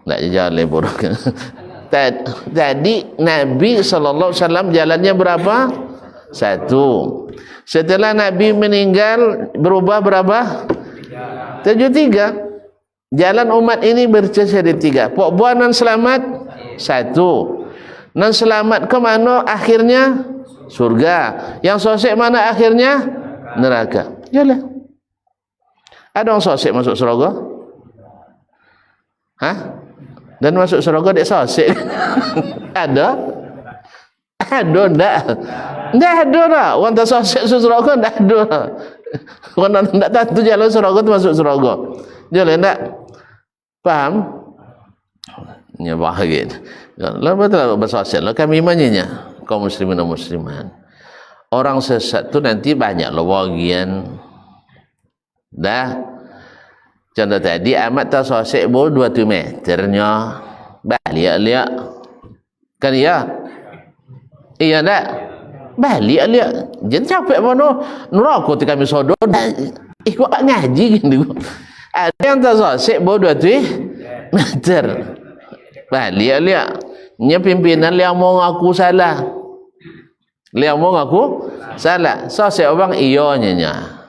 Tak jalan buruk. Jadi Nabi SAW jalannya berapa? Satu. Setelah Nabi meninggal berubah berapa? 73. Jalan umat ini bercecah di 3. Pok buah nan selamat? 1. Nan selamat ke mana akhirnya? Surga. Yang sosek mana akhirnya? Neraka. Jalan. Ada orang sosek masuk surga? Hah? Dan masuk surga dia sosek? Ada? Ada tak? Tak ada tak? Orang tak sosek masuk surga tak ada. Orang tak tahu jalan surga tu masuk surga. Jalan tak? Faham? Ya bahagia. Lalu betul bersosial. Kami mananya kaum muslimin dan muslimat. Orang sesat tu nanti banyak bagian. Dah. Contoh tadi amat tak sosek bol 2 meternya. Balik-liak. Kan iya? Iya tak? Balik-liak. Jangan capek mana. Neraka tu kami sodor. Ikut ngaji gitu. Ada yang tak sosek bol 2 meter. Balik-liak. Nya pimpinan yang mau ngaku salah. Yang mau ngaku salah. Sosek orang iya nya.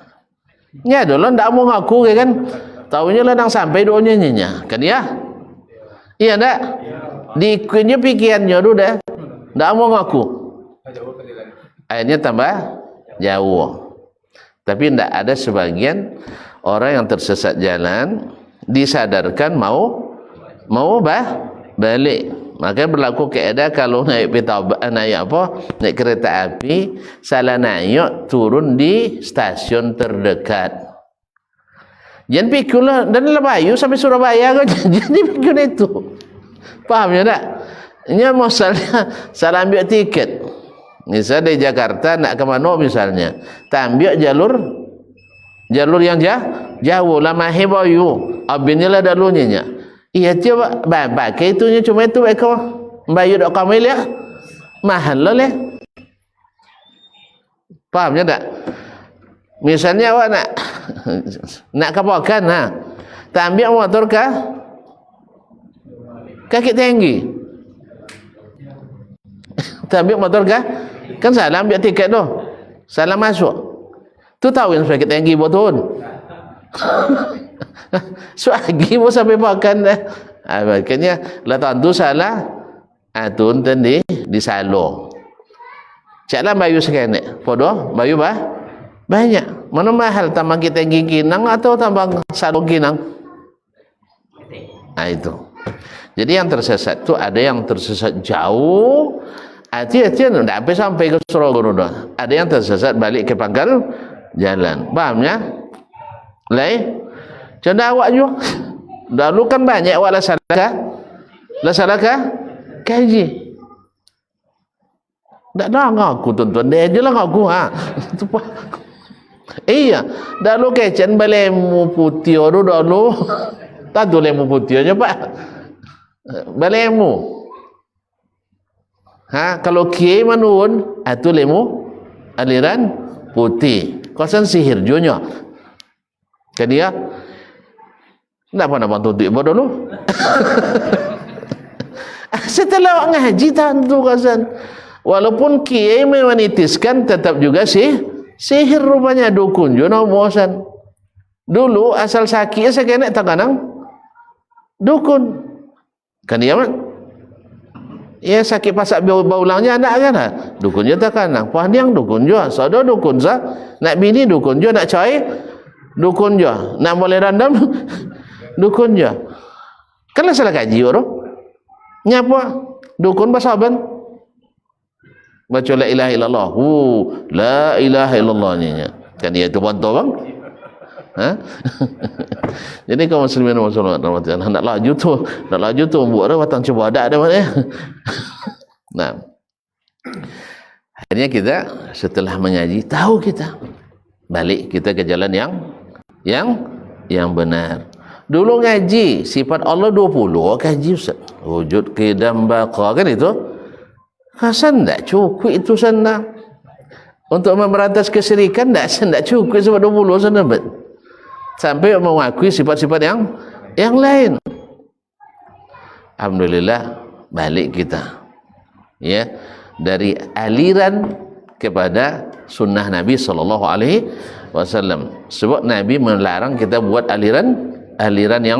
Nya dulu ndak mau ngaku kan. Tahunya lah nang sampai doanya nya. Kan ya? Iya ndak? Diikunya pikirannya dulu dah. Ndak mau ngaku. Akhirnya tambah jauh. Tapi ndak ada sebagian orang yang tersesat jalan disadarkan mau balik. Maka berlaku keadaan kalau naik naik kereta api salah naik turun di stasiun terdekat. Jangan pikirlah dan Bayu sampai Surabaya kan. Jadi pikir itu. Paham ya tak? Ini masalahnya salah ambil tiket. Misalnya dari Jakarta nak ke mana misalnya. Tak ambil jalur yang jauh lama Bayu. Abinnya lah dalunya. Iya coba pakai itunya cuma itu eko. Bayu dok kami lihat. Mahal lah. Paham ya tak? Misalnya awak nak kapakan tak ambil motor kaki tinggi. Tak ambil motor kan salah ambil tiket tu. Salah masuk. Tu tahu yang sakit tinggi betul. Suagi pun sampai makan dah. Makanya lah tentu salah. Tu tadi di salo. Caklah bayu sekenek. Podo bayu banyak. Mana mahal tambang kita kinang atau tambang salo kinang? Itu. Jadi yang tersesat tu ada yang tersesat jauh. Hati-hati tidak sampai ke Surabaya. Ada yang tersesat balik ke pangkal jalan. Paham ya? Lain. Contoh awak juga. Dahulu kan banyak awak lah salahkah? Kaji. Tak ada ngaku tuan-tuan. Dia je lah ngaku. Iya, dah lu kecen balemu putih odo dah lu. Tak tu lemu putih aja Pak. Balemu. Kalau kiai manun, itu lemu aliran putih. Kosan sihir jonya. Kan dia kenapa nak bantu tu ibadah dulu? Setelah ngaji tentu kosan. Walaupun kiai memanitiskan tetap juga sihir rupanya dukun jono bosan. Dulu asal sakit saya kena takanang dukun. Kan dia man? Ya sakit pasak baulangnya anak kan? Dukunnya takanang. Pandiang dukun juga. Saudara dukun sah. Nak bini dukun juga. Nak cai dukun juga. Nak boleh randam dukun juga. Kan lah salah kaji orang. Nyapa dukun bahasa apa? Baca la ilaha illallah. La ilaha illallah ni. Kan dia tu bantu bang. Jadi kaum muslimin nak laju tu buat dah watang cuba ada mana. Nah. Akhirnya kita setelah mengaji tahu kita balik kita ke jalan yang benar. Dulu ngaji sifat Allah 20 kaji Ustaz. Wujud qidam baqa kan itu. Hasan tak cukup itu sana. Untuk memberantas kesyirikan tak cukup sebab 20 sana bet. Sampai mengakui sifat-sifat yang lain. Alhamdulillah balik kita ya dari aliran kepada sunnah Nabi sallallahu alaihi wasallam. Sebab Nabi melarang kita buat aliran yang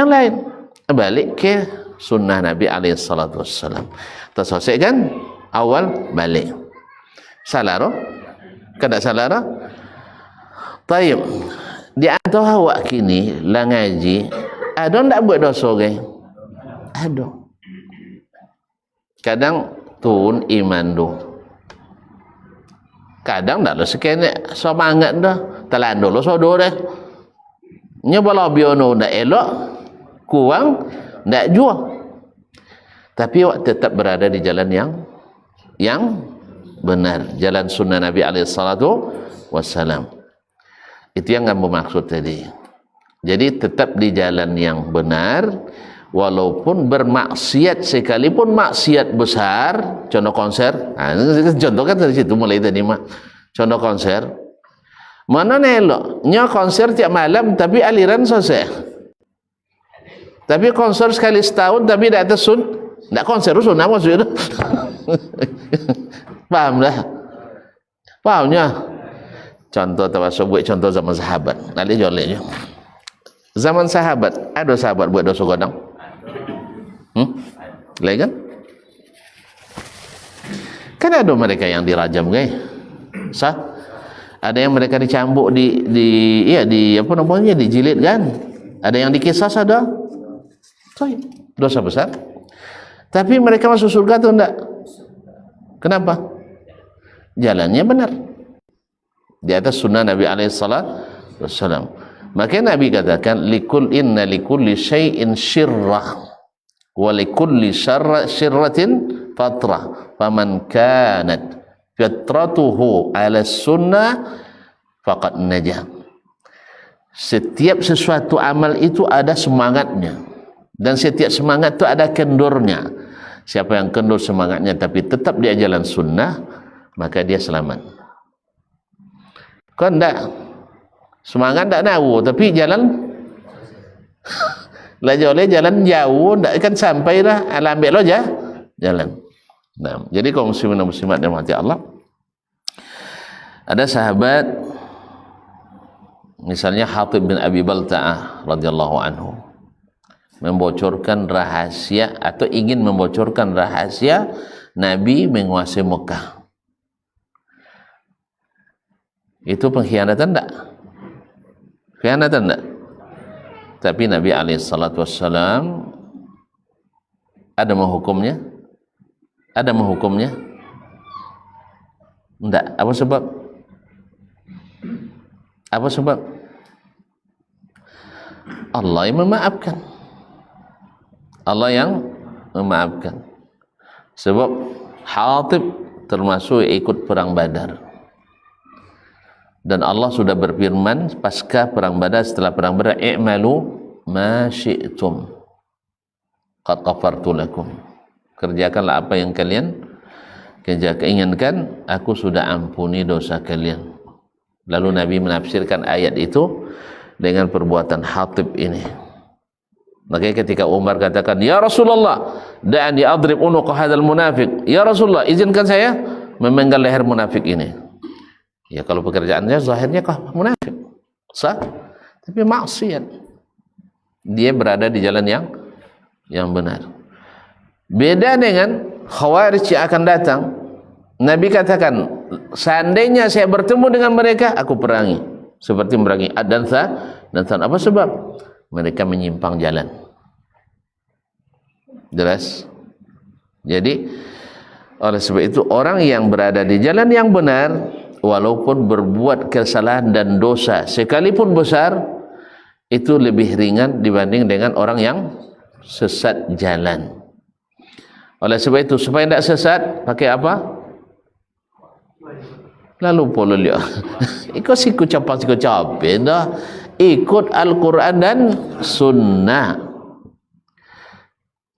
lain. Balik ke sunnah Nabi alaihi salatu wasallam. Terselesai kan awal balik. Salah roh? Kada salah roh? Taib. Di antara awak kini lah ngaji ada tak buat dosa guys? Ada. Kadang tun iman tu. Kadang tak lo sekene semangat dah. Telan dulu sodo dah. Nya bala biono ndak elok, kurang ndak jua. Tapi awak tetap berada di jalan yang benar, jalan sunnah Nabi alaihi salatu wassalam. Itu yang kamu maksud tadi. Jadi tetap di jalan yang benar walaupun bermaksiat sekalipun maksiat besar, contoh konser. Contoh kan dari situ mulai tadi mah. Contoh konser. Mana elok? Nya konser tiap malam tapi aliran selesai. Tapi konser sekali setahun tapi tidak ada tidak konser sunnah maksudnya. Paham dah? Pahamnya? Contoh termasuk buat contoh zaman sahabat. Nanti joleknya. Zaman sahabat, ada sahabat buat dosa godang? Lain kan? Kan ada mereka yang dirajam guys. Sah? Ada yang mereka dicambuk di apa namanya dijilid kan? Ada yang dikisas ada. Dosa besar. Tapi mereka masuk surga atau enggak? Kenapa? Jalannya benar. Di atas sunnah Nabi alaihi wasallam. Maka Nabi katakan inna likulli syai'in syirrah wa likulli syirratin fatrah faman kanat fitratuhu ala sunnah faqad najah. Setiap sesuatu amal itu ada semangatnya dan setiap semangat itu ada kendurnya. Siapa yang kendur semangatnya tapi tetap dia jalan sunnah, maka dia selamat. Kan tak semangat tak tahu tapi jalan lah jalan jauh tak kan sampai dah ambil lo aja jalan. Nah, jadi kaum muslimin dan muslimat yang dirahmati Allah, ada sahabat misalnya Hatib bin Abi Balta'ah radhiyallahu anhu membocorkan rahasia atau ingin membocorkan rahasia Nabi menguasai Mekah. Itu pengkhianatan tak? Khianatan tak? Tapi Nabi SAW ada menghukumnya? Ada menghukumnya? Tidak. Apa sebab? Apa sebab? Allah yang memaafkan. Allah yang memaafkan. Sebab Hatib termasuk ikut perang Badar. Dan Allah sudah berfirman pasca perang Badar, setelah perang Badar, i'malu ma syi'tum qad ghafartu lakum. Kerjakanlah apa yang kalian inginkan, aku sudah ampuni dosa kalian. Lalu Nabi menafsirkan ayat itu dengan perbuatan Hatib ini. Makanya ketika Umar katakan, ya Rasulullah, da'ani adrib unuqa hadzal munafiq. Ya Rasulullah, izinkan saya memenggal leher munafik ini. Ya kalau pekerjaannya zahirnya kah munafik, sah, tapi maksiat. Dia berada di jalan yang benar. Beda dengan Khawarij yang akan datang. Nabi katakan, seandainya saya bertemu dengan mereka, aku perangi seperti merangi Ad dan Than. Apa sebab? Mereka menyimpang jalan. Jelas. Jadi oleh sebab itu orang yang berada di jalan yang benar, walaupun berbuat kesalahan dan dosa sekalipun besar, itu lebih ringan dibanding dengan orang yang sesat jalan. Oleh sebab itu, supaya tidak sesat, pakai apa? Lalu polo lihat. Ikut siku capek dah. Ikut Al-Quran dan Sunnah.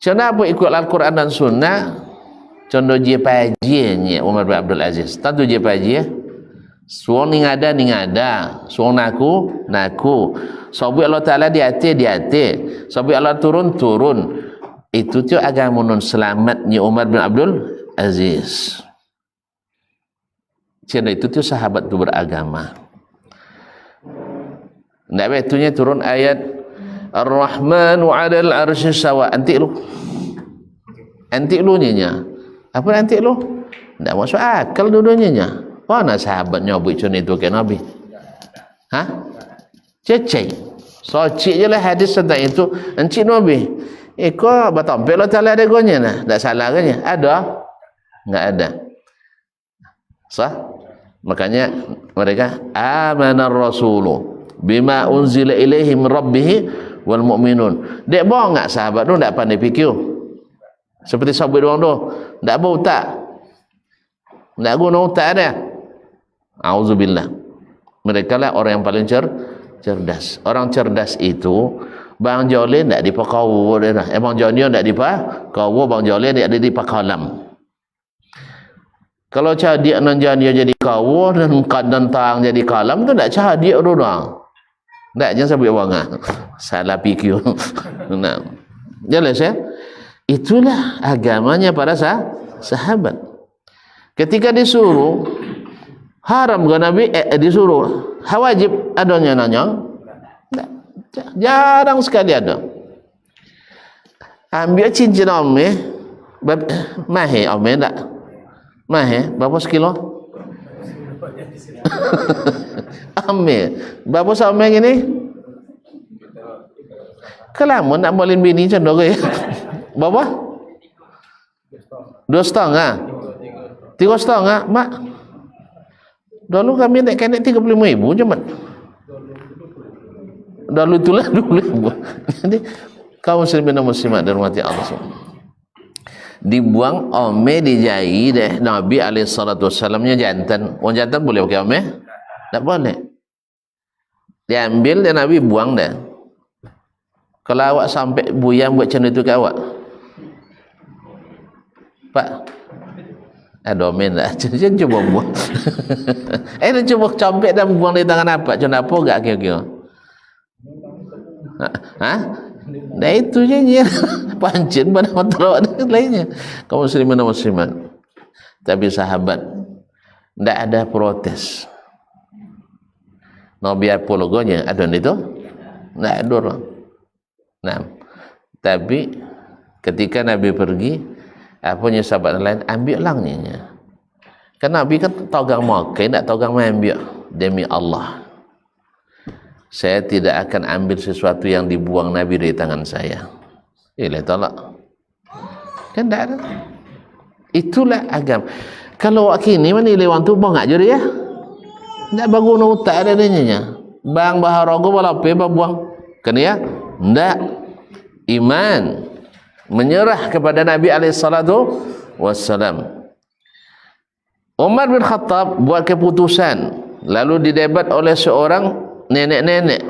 Kenapa ikut Al-Quran dan Sunnah? Contoh je pajinya Umar bin Abdul Aziz. Tentu je paji ya. Suang ni ngada. Suang naku. Sabi Allah Ta'ala di hati. Sabi Allah turun. Itu tu agama non selamatnya Umar bin Abdul Aziz. Cina itu tu sahabat tu beragama. Nak betunya turun ayat Ar-Rahmanu 'alal 'arsy sawa. Antik lu nya. Apa antik lu? Tak masuk akal dua-duanya. Mana sahabat nyobik macam itu ke Nabi? Hah? Cecek. Socik je lah hadis tentang itu. Encik Nabi. Kau bertampil Allah Ta'ala ada gonya nah. Tak salah kan ya? Ada? Enggak ada. Sah? Makanya mereka amanar rasulu bima unzila ilaihi min rabbih wal mu'minun. Dek bohong enggak sahabat tu enggak pandai fikir. Seperti sahabat doang tu. Enggak bau tak. Enggak guna otak dia. Auzubillah. Mereka lah orang yang paling cerdas. Orang cerdas itu Bang Jolin tak dipakawu dia dah. Bang Jonion tak dipakawu, Bang Jolin tak dipakalam. Kalau cadik nan Jonion jadi kawu dan kadang jadi kalam tu tak cadik tu dah. Tak jangan sampai wanga. Salah fikir. Nah. Jelas ya? Itulah agamanya para sahabat. Ketika disuruh haram ke Nabi disuruh wajib adanya nanya. Jarang sekali ada. Ambil cincin ome, mahe ome tak? Mahe, berapa sekilo? Ambil, berapa sama gini? Kelamun nak boleh bini macam tu ke? Berapa? 2,5? 3,5? Mak? Dulu kami nak kena 35,000 je mat. Dulu itulah dulu. Jadi kaum muslimin dan muslimat dirahmati Allah SWT. Dibuang ome dijai deh Nabi SAW-nya jantan. Orang jantan boleh pakai ome? Tak boleh. Diambil dan Nabi buang dah. Kalau awak sampai buyang buat macam itu ke awak? Pak, ada ome tak? Jangan cuba buang. Dia cuba campik dan buang di tangan apa? Macam apa tak kira-kira? Nah itu je pancin pada matlamat lainnya. Kaum muslimin dan muslimat. Tapi sahabat tidak ada protes. Nabi apa logonya? Ada itu? Tidak ada orang. Nah, tapi ketika Nabi pergi, apanya sahabat lain ambil langnya. Kan Nabi kan togang makai, tidak togang ambil demi Allah. Saya tidak akan ambil sesuatu yang dibuang Nabi dari tangan saya. Ilah tolak. Kan tak ada. Itulah agama. Kalau kini mana lewan tu bang aja dia. Tak bagus nak tak ada denya. Bang baharago balape buang. Kan ya? Tak. Iman menyerah kepada Nabi SAW. Umar bin Khattab buat keputusan lalu didebat oleh seorang nenek-nenek.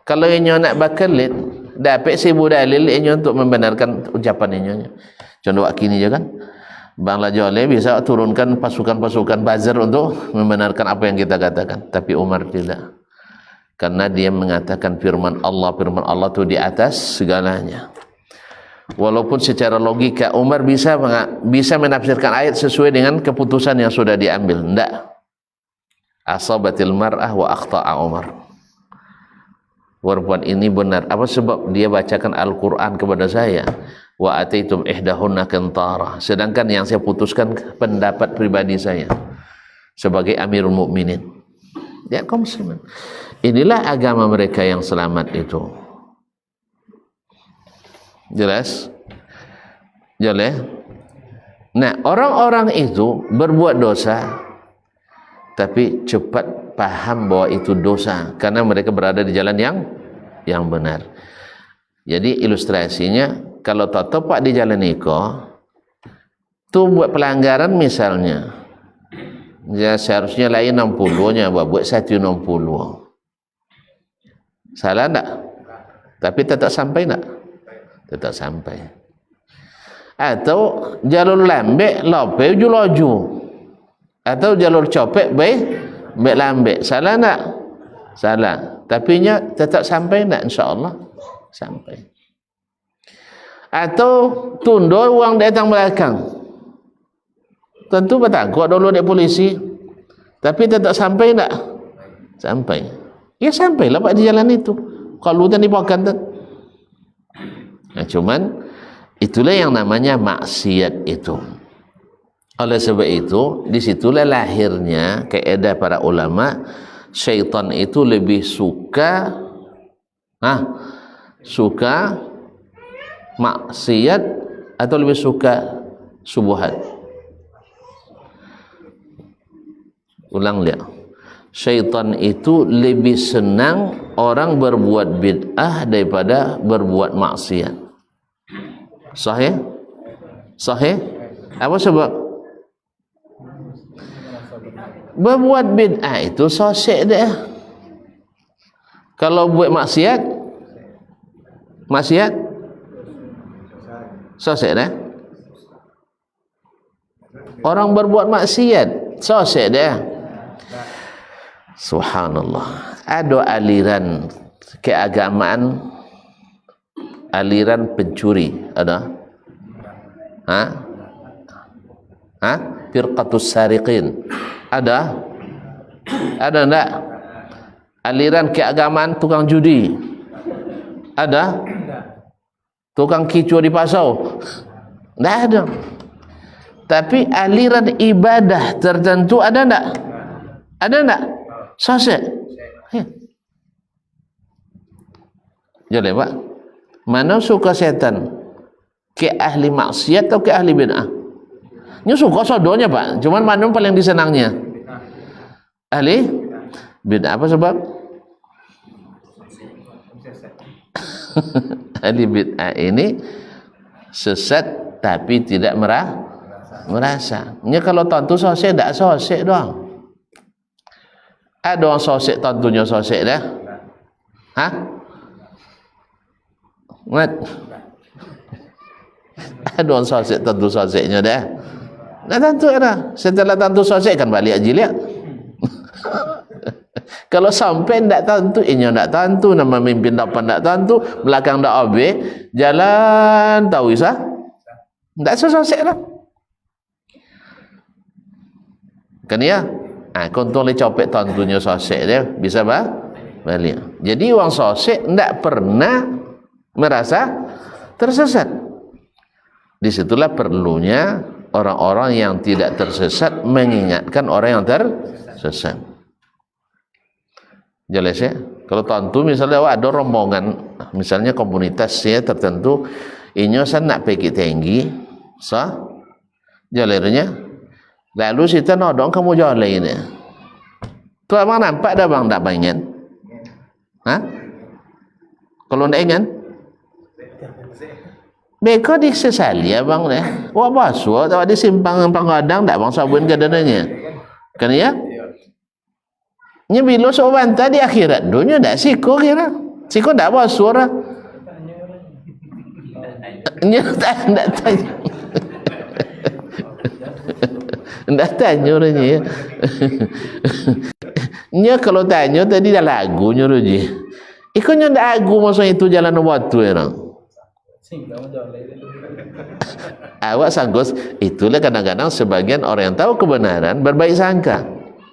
Kalau inyo nak bakalit, dapat sibu dalil inyo untuk membenarkan ucapan inyo. Contoh kini je kan, Bang Lajole bisa turunkan pasukan-pasukan buzzer untuk membenarkan apa yang kita katakan, tapi Umar tidak. Karena dia mengatakan firman Allah itu di atas segalanya. Walaupun secara logika Umar bisa menafsirkan ayat sesuai dengan keputusan yang sudah diambil. Tidak. Asabatil mar'ah wa akhta'a Umar. Perempuan ini benar. Apa sebab dia bacakan Al-Quran kepada saya? Wa ataitum ihdahunna qintara. Sedangkan yang saya putuskan pendapat pribadi saya sebagai Amirul Mukminin. Ya kaum muslimin. Inilah agama mereka yang selamat itu. Jelas? Jelas? Nah, orang-orang itu berbuat dosa tapi cepat paham bahwa itu dosa karena mereka berada di jalan yang benar. Jadi ilustrasinya, kalau tak tepat di jalan iko tu buat pelanggaran misalnya, ya seharusnya lain 60-nya buat 160. Salah tak? Tapi tetap sampai tak? Tetap sampai. Atau jalur lambek lope ju loju, atau jalur copek baik lambek. Salah tak? Salah. Tapi nya tetap sampai tak? InsyaAllah sampai. Atau tunduk uang datang belakang, tentu bertakut dulu dia polisi, tapi tetap sampai tak? Sampai. Ya sampailah pak di jalan itu. Kalau tadi pakan tak. Nah, cuman itulah yang namanya maksiat itu. Oleh sebab itu, disitulah lahirnya kaidah para ulama, syaitan itu lebih suka maksiat atau lebih suka subuhat. Ulang lihat. Syaitan itu lebih senang orang berbuat bid'ah daripada berbuat maksiat. Sahih? Sahih? Apa sebab? Berbuat bid'ah itu sosek dia. Kalau buat maksiat sosek dia. Orang berbuat maksiat sosek dia. Subhanallah. Ada aliran keagamaan, aliran pencuri, ada? Firqatus sariqin. Ada? Ada enggak? Aliran keagamaan tukang judi. Ada? Tukang kicau di pasau. Enggak ada. Tapi aliran ibadah tertentu ada enggak? Ada enggak? Sosek. Jadi pak, mana suka setan? Ke ahli maksiat atau ke ahli bid'ah? Ini suka sodonya pak. Cuman mana paling disenangnya? Ahli bid'ah. Apa sebab? Ahli bid'ah ini sesat tapi tidak merasa. Ini kalau tentu sosek, tidak sosek doang. Ada orang sosek tentunya sosek dah. Mat. Ada orang sosek tentu soseknya dah. Dah tentu dah. Setelah tentu sosek kan balik aja lihat. Kalau sampai ndak tentu, ini ndak tentu, nama mimpin depan ndak tentu, belakang ndak obey, jalan tahu isah. Ndak sosek lah. Kan ya? Kontong le copek tentunya sosek dia bisa balik. Jadi orang sosek ndak pernah merasa tersesat. Disitulah perlunya orang-orang yang tidak tersesat mengingatkan orang yang tersesat. Jelas ya? Kalau tentu misalnya ada rombongan, misalnya komunitasnya tertentu, inyo san nak pergi tinggi, sah jalannya. Lalu kita nodong kamu jalan ini. Tu abang nampak dah bang tak pengen? Kalau tak ingin? Beko disesali abang deh. Wah basuh, tak ada simpang panggadang tak bang sabun ke dananya. Kan ya? Nya bila sok bantah di akhirat dunia dak siko kira. Siko dak bawa suara. Nya tak tanya. Ndak tanya orangnya ya. Nya kalau tanya tadi dah lagu nyuruh je. Ikonya ndak lagu masa itu jalan waktu ya. Awak sanggup itulah kadang-kadang sebagian orang yang tahu kebenaran berbaik sangka.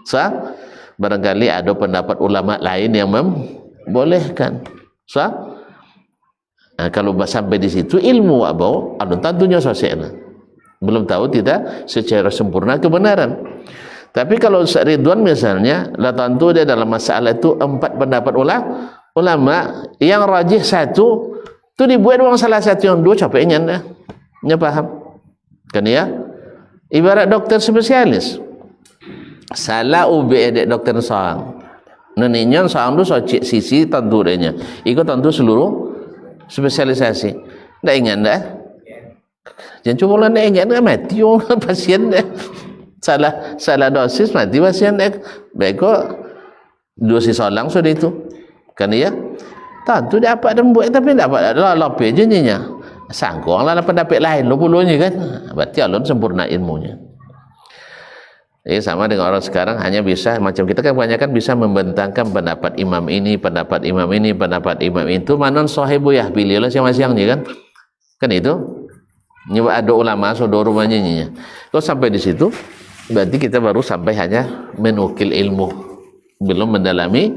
Sah? Barangkali ada pendapat ulama lain yang membolehkan. Sah? Nah, kalau sampai di situ ilmu abau, anu tentunya sosial. Belum tahu tidak secara sempurna kebenaran. Tapi kalau Ridwan misalnya, lah tentu dia dalam masalah itu 4 pendapat ulama yang rajih satu tu dibuat orang salah satu yang 2 capeknya dah. Nya paham? Kan ya? Ibarat dokter spesialis. Salah ubi edek dokter sang. Neneknya sang tu cik sisi tentu dehnya. Ikut tentu seluruh spesialisasi. Ndak ingat dah. Jangan cuba lah ndak ingat dah mati orang pasien dah. Salah dosis mati pasien dah. Baik kok dosis solang sudah itu. Kan ya? Tentu dia dapat buat tapi tak dapat lapis je nya. Sangkong lah pendapat lain lo puluhnya kan. Berarti Allah sempurna ilmunya. Sama dengan orang sekarang hanya bisa macam kita kan kebanyakan bisa membentangkan pendapat imam ini, pendapat imam ini, pendapat imam itu. Manon sahibu ya pilihlah siang-siangnya kan. Kan itu. Nyoba ada ulama saudara rumahnya nya. Kalau sampai di situ berarti kita baru sampai hanya menukil ilmu, belum mendalami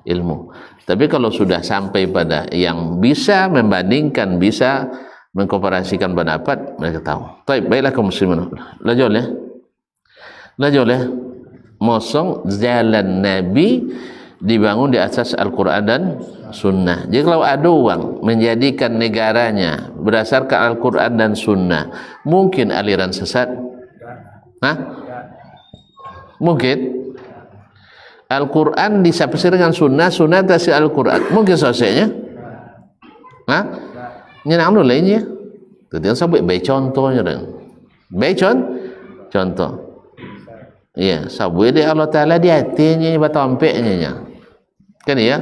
ilmu. Tapi kalau sudah sampai pada yang bisa membandingkan, bisa mengkomparasikan pendapat, mereka tahu. Baiklah kaum muslimin. Lajol ya. Lajol ya. Mosong jalan Nabi dibangun di atas Al-Quran dan Sunnah. Jadi kalau ada orang menjadikan negaranya berdasarkan Al-Quran dan Sunnah, mungkin aliran sesat? Hah? Mungkin. Al-Quran disapir dengan Sunnah, Sunnah tafsir Al-Quran. Mungkin selesainya? Hah? Nyenang dulu lainnya. Tadi sampai baik contohnya dong. Baik contoh. Iya, sabuai dia Allah Taala di hatinya batampeknya. Kan ya?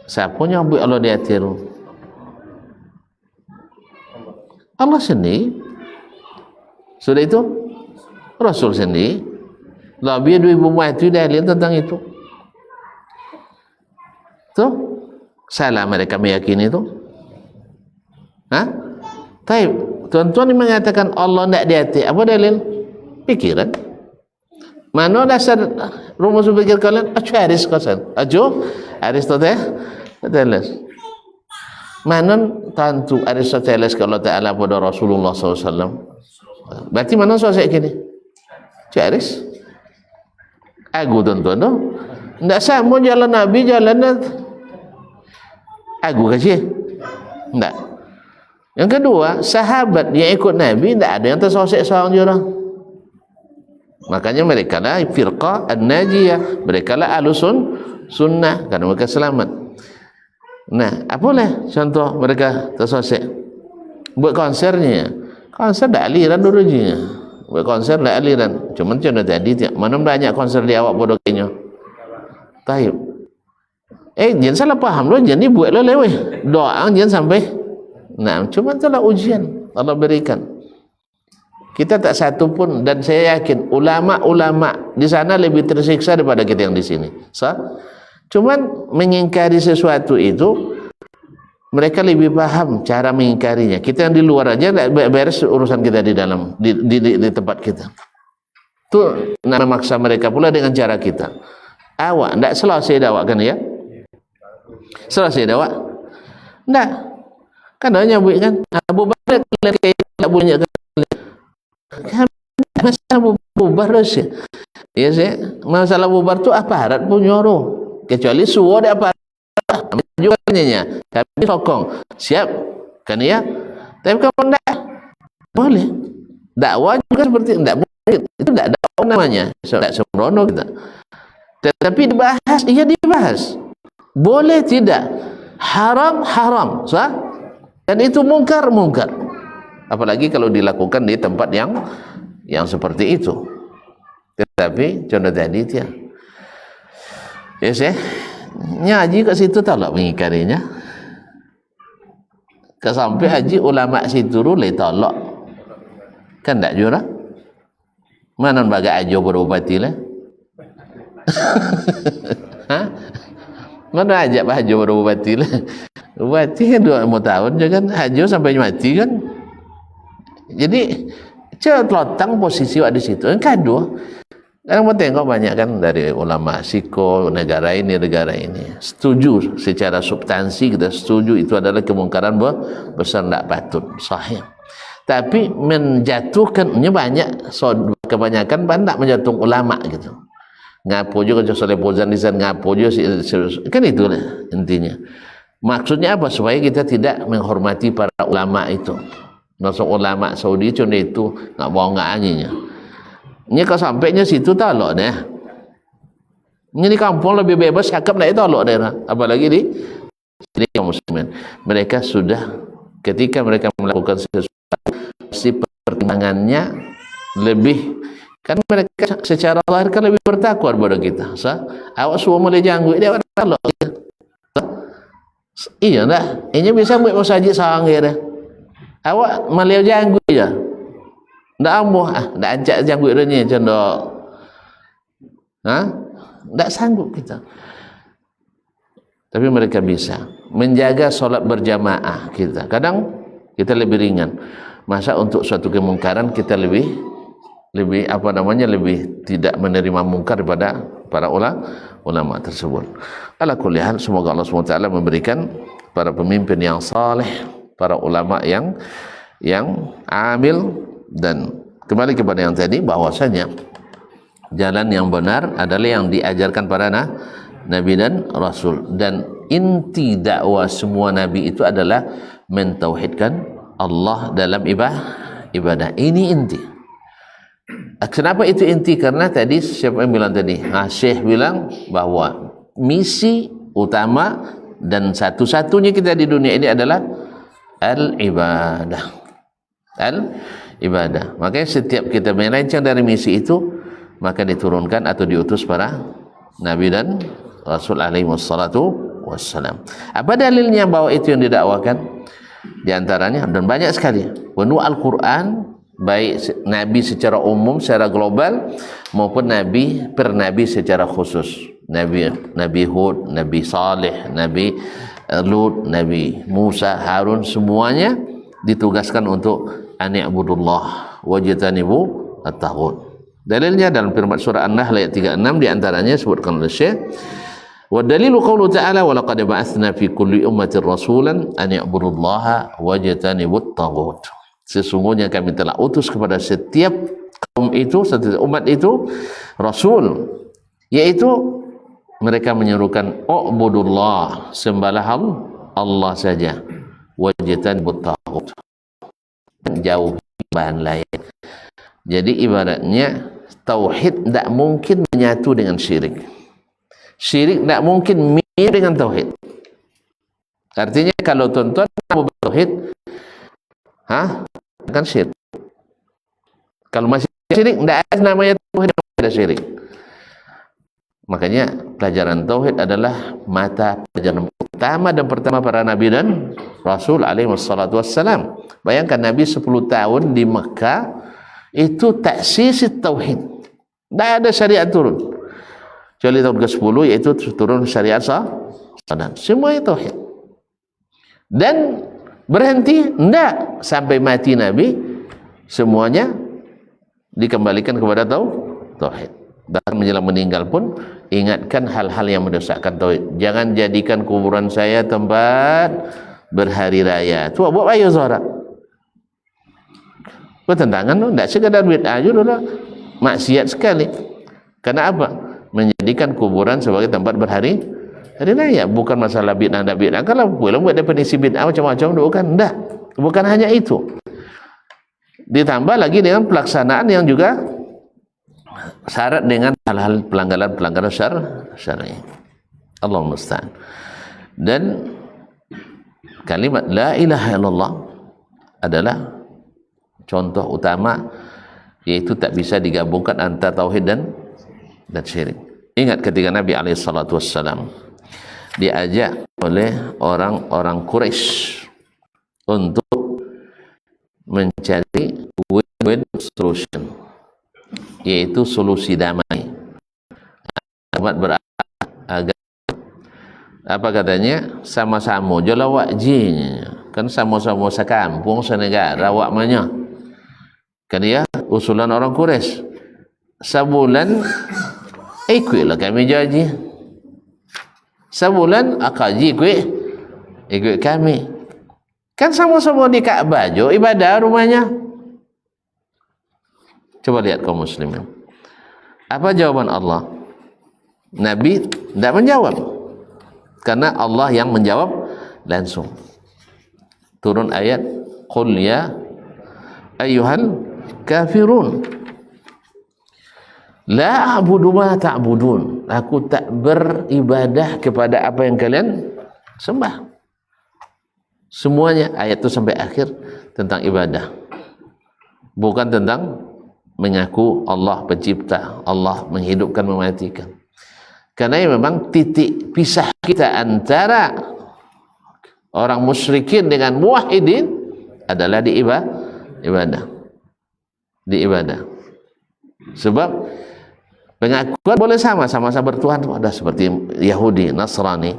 Siapa yang buat Allah di hati tu? Allah sendiri. Sudah itu Rasul sendiri. Lebih 2000 mati dalil tentang itu. Tu salah mereka meyakini itu. Hah? Taib. Tuan-tuan yang mengatakan Allah tidak di hati. Apa dalil? Pikiran. Mana dasar rumus berpikir kalian? Acu Aris kosan. Acu Aristoteles. Mana tentu Aristoteles kalau Taala pada Rasulullah SAW. Berarti mana sosok kini? Acu Aris. Aku tuan-tuan tu. Tak sama jalan Nabi, jalan aku kasih. Tak. Yang kedua, sahabat yang ikut Nabi tak ada yang tersosek seorang orang. Makanya mereka lah firqah an-najiyah, mereka lah alusun sunnah karena mereka selamat. Nah, apalah contoh mereka tersosek? Buat konsernya, konser tak aliran dulunya. Buat konser tak aliran. Cuma contoh tadi, mana banyak konser di awak bodoh kayaknya. Taib. Jangan salah paham loh, jangan dibuat lo leweh. Doa jangan sampai. Nah, cuma itulah ujian Allah berikan. Kita tak satu pun, dan saya yakin ulama-ulama di sana lebih tersiksa daripada kita yang di sini. Cuman mengingkari sesuatu itu mereka lebih paham cara mengingkarinya. Kita yang di luar aja beres urusan kita di dalam di tempat kita. Itu memaksa mereka pula dengan cara kita. Awak tidak selesai dakwah kan ya? Selesai dakwah? Tidak. Kan hanya buat kan Abu Bakar tidak punya masalah bubar sih. Ya sih, masalah bubar tu aparat punya roh. Kecuali suwo ada aparat juga nya. Tapi sokong. Siap kan ya? Tapi kalau enggak boleh. Dakwah juga seperti enggak boleh. Itu enggak dakwah namanya. Enggak sembrono kita. Tetapi dibahas, iya dibahas. Boleh tidak? Haram, sah? Dan itu mungkar. Apalagi kalau dilakukan di tempat yang seperti itu. Tetapi contoh tadi dia Ya saya ngaji kat situ tolak mengikarinya. Ke sampai haji ulama situ rule tolak. Kan tak jurah? Mana bagai ajo berubati lah? Ha? Mana ajak haji berubati lah? Ubati kan 2 tahun je kan, haji sampai mati kan. Jadi celotang posisi di situ. Yang kedua, kadang mau tengok banyak kan dari ulama siko negara ini setuju secara substansi, kita setuju itu adalah kemungkaran besar, tidak patut, sahih. Tapi menjatuhkannya banyak, kebanyakan banyak menjatuhkan ulama gitu. Ngapo juga Soleh Fauzan lisan, ngapo juga kan itulah intinya. Maksudnya apa? Supaya kita tidak menghormati para ulama itu. Masuk ulama Saudi cuma itu nggak mau nggak anginya. Ini kalau sampainya situ talok deh. Ini di kampung lebih bebas cakap nak itu talok deh. Apalagi di kaum muslimin. Mereka sudah ketika mereka melakukan sesuatu si pertimbangannya lebih, kan mereka secara lahir kan lebih bertakwa daripada kita. Awak semua boleh janggut dia talok. Iya dah. Ini bisa buat masjid sarang dia. Awak malah janggut je. Ndak ambuh, ndak ajak janggut dia ni macam dok. Ndak sanggup kita. Tapi mereka bisa menjaga solat berjamaah kita. Kadang kita lebih ringan. Masa untuk suatu kemungkaran kita lebih lebih tidak menerima mungkar daripada para ulama tersebut. Ala kulli hal, semoga Allah SWT memberikan para pemimpin yang saleh, para ulama yang amil, dan kembali kepada yang tadi bahwasanya jalan yang benar adalah yang diajarkan para nabi dan rasul, dan inti dakwah semua nabi itu adalah mentauhidkan Allah dalam ibadah. Ini inti. Kenapa itu inti? Karena tadi siapa yang bilang tadi? Syekh bilang bahwa misi utama dan satu-satunya kita di dunia ini adalah al-ibadah. Al-ibadah. Makanya setiap kita melenceng dari misi itu, maka diturunkan atau diutus para nabi dan rasul alaihi wassalatu wassalam. Apa dalilnya bahwa itu yang didakwakan? Di antaranya, dan banyak sekali, penuh Al-Quran, baik nabi secara umum, secara global, maupun nabi per nabi secara khusus. Nabi Hud, Nabi Saleh, Nabi Lut, Nabi Musa, Harun, semuanya ditugaskan untuk ani'budullah wajtanibu at-taghut. Dalilnya dalam firman surah An-Nahl ayat 36, di antaranya sebutkan oleh Syekh, wa dalilu qawlu ta'ala wa laqad ba'atsna fi kulli ummatin rasulan ani'budullaha wajtanibu at-taghut. Sesungguhnya kami telah utus kepada setiap kaum itu, setiap umat itu rasul, yaitu mereka menyerukan ubudullah, sembahlah Allah saja, wajtanibut taghut, jauhi bahan lain. Jadi ibaratnya tauhid tidak mungkin menyatu dengan syirik. Syirik tidak mungkin mirip dengan tauhid. Artinya kalau tuan-tuan mau bertauhid, kan syirik. Kalau masih syirik, tidak ada namanya tauhid, ada syirik. Makanya pelajaran tauhid adalah mata pelajaran utama dan pertama para nabi dan rasul alaihi wassalatu wassalam. Bayangkan Nabi 10 tahun di Mekah itu taksis tauhid. Tidak ada syariat turun. Kecuali tahun ke-10 yaitu turun syariat salat. Semuanya tauhid. Dan berhenti? Tidak. Sampai mati Nabi semuanya dikembalikan kepada tauhid. Bahkan menjelang meninggal pun ingatkan hal-hal yang mendesakkan tauhid. Jangan jadikan kuburan saya tempat berhari raya. Tu buat ayo Zahra. Bertentangan tu, tidak sekadar bid'ah juga, maksiat sekali. Karena apa? Menjadikan kuburan sebagai tempat berhari raya. Bukan masalah bid'ah dan bid'ah. Kalau boleh buat definisi bid'ah macam-macam, bukan. Tidak. Bukan hanya itu. Ditambah lagi dengan pelaksanaan yang juga syarat dengan hal-hal pelanggaran syar'i. Allah musta'an. Dan kalimat la ilaha illallah adalah contoh utama, yaitu tak bisa digabungkan antara tauhid dan syirik. Ingat ketika Nabi SAW diajak oleh orang-orang Quraisy untuk mencari win-win solution, yaitu solusi damai. Umat beragama, apa katanya, sama-sama je lawak ji, kan sama-sama sekampung senegara awak manya. Kan ya usulan orang Quraisy, sebulan ikutlah kami janji, sebulan akaji ikut kami, kan sama-sama di Ka'bah jo ibadah rumahnya. Coba lihat kaum muslimin, apa jawaban Allah? Nabi tidak menjawab, karena Allah yang menjawab langsung. Turun ayat, qul ya ayyuhal kafirun la a'budu ma ta'budun, aku tak beribadah kepada apa yang kalian sembah. Semuanya ayat itu sampai akhir tentang ibadah, bukan tentang mengaku Allah pencipta, Allah menghidupkan, mematikan. Karena memang titik pisah kita antara orang musyrikin dengan muwahhidin adalah di ibadah. Di ibadah. Sebab pengakuan boleh sama-sama bertuhan, ada seperti Yahudi, Nasrani,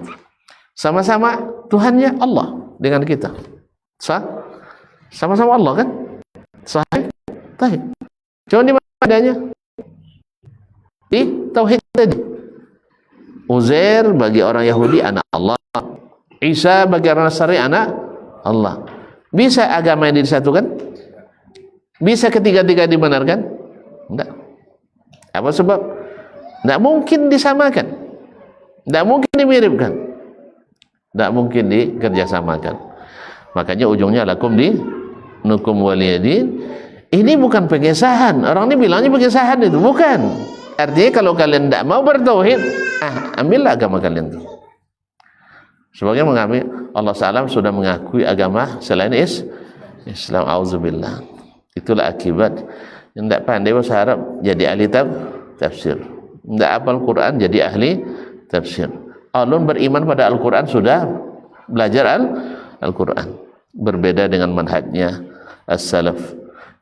sama-sama Tuhannya Allah dengan kita. Sama-sama Allah kan? Sahih? Baik. Cuma di mana adanya? Di tauhid tadi. Uzair bagi orang Yahudi anak Allah, Isa bagi orang Nasrani anak Allah. Bisa agama yang disatukan? Bisa ketiga-tiga dibenarkan? Tidak. Apa sebab? Tidak mungkin disamakan, tidak mungkin dimiripkan, tidak mungkin dikerjasamakan. Makanya ujungnya lakum dinukum waliyadin. Ini bukan pengesahan. Orang ini bilangnya pengesahan, itu bukan. Artinya kalau kalian tidak mau bertauhid, ambillah agama kalian itu. Sebagai mengambil, Allah SWT sudah mengakui agama selain Islam. Auzubillah. Itulah akibat yang tidak pandai bahasa Arab jadi ahli tafsir, tidak hafal Quran jadi ahli tafsir. Alun beriman pada Al-Quran, sudah belajar Al-Quran. Berbeda dengan manhajnya as-salaf,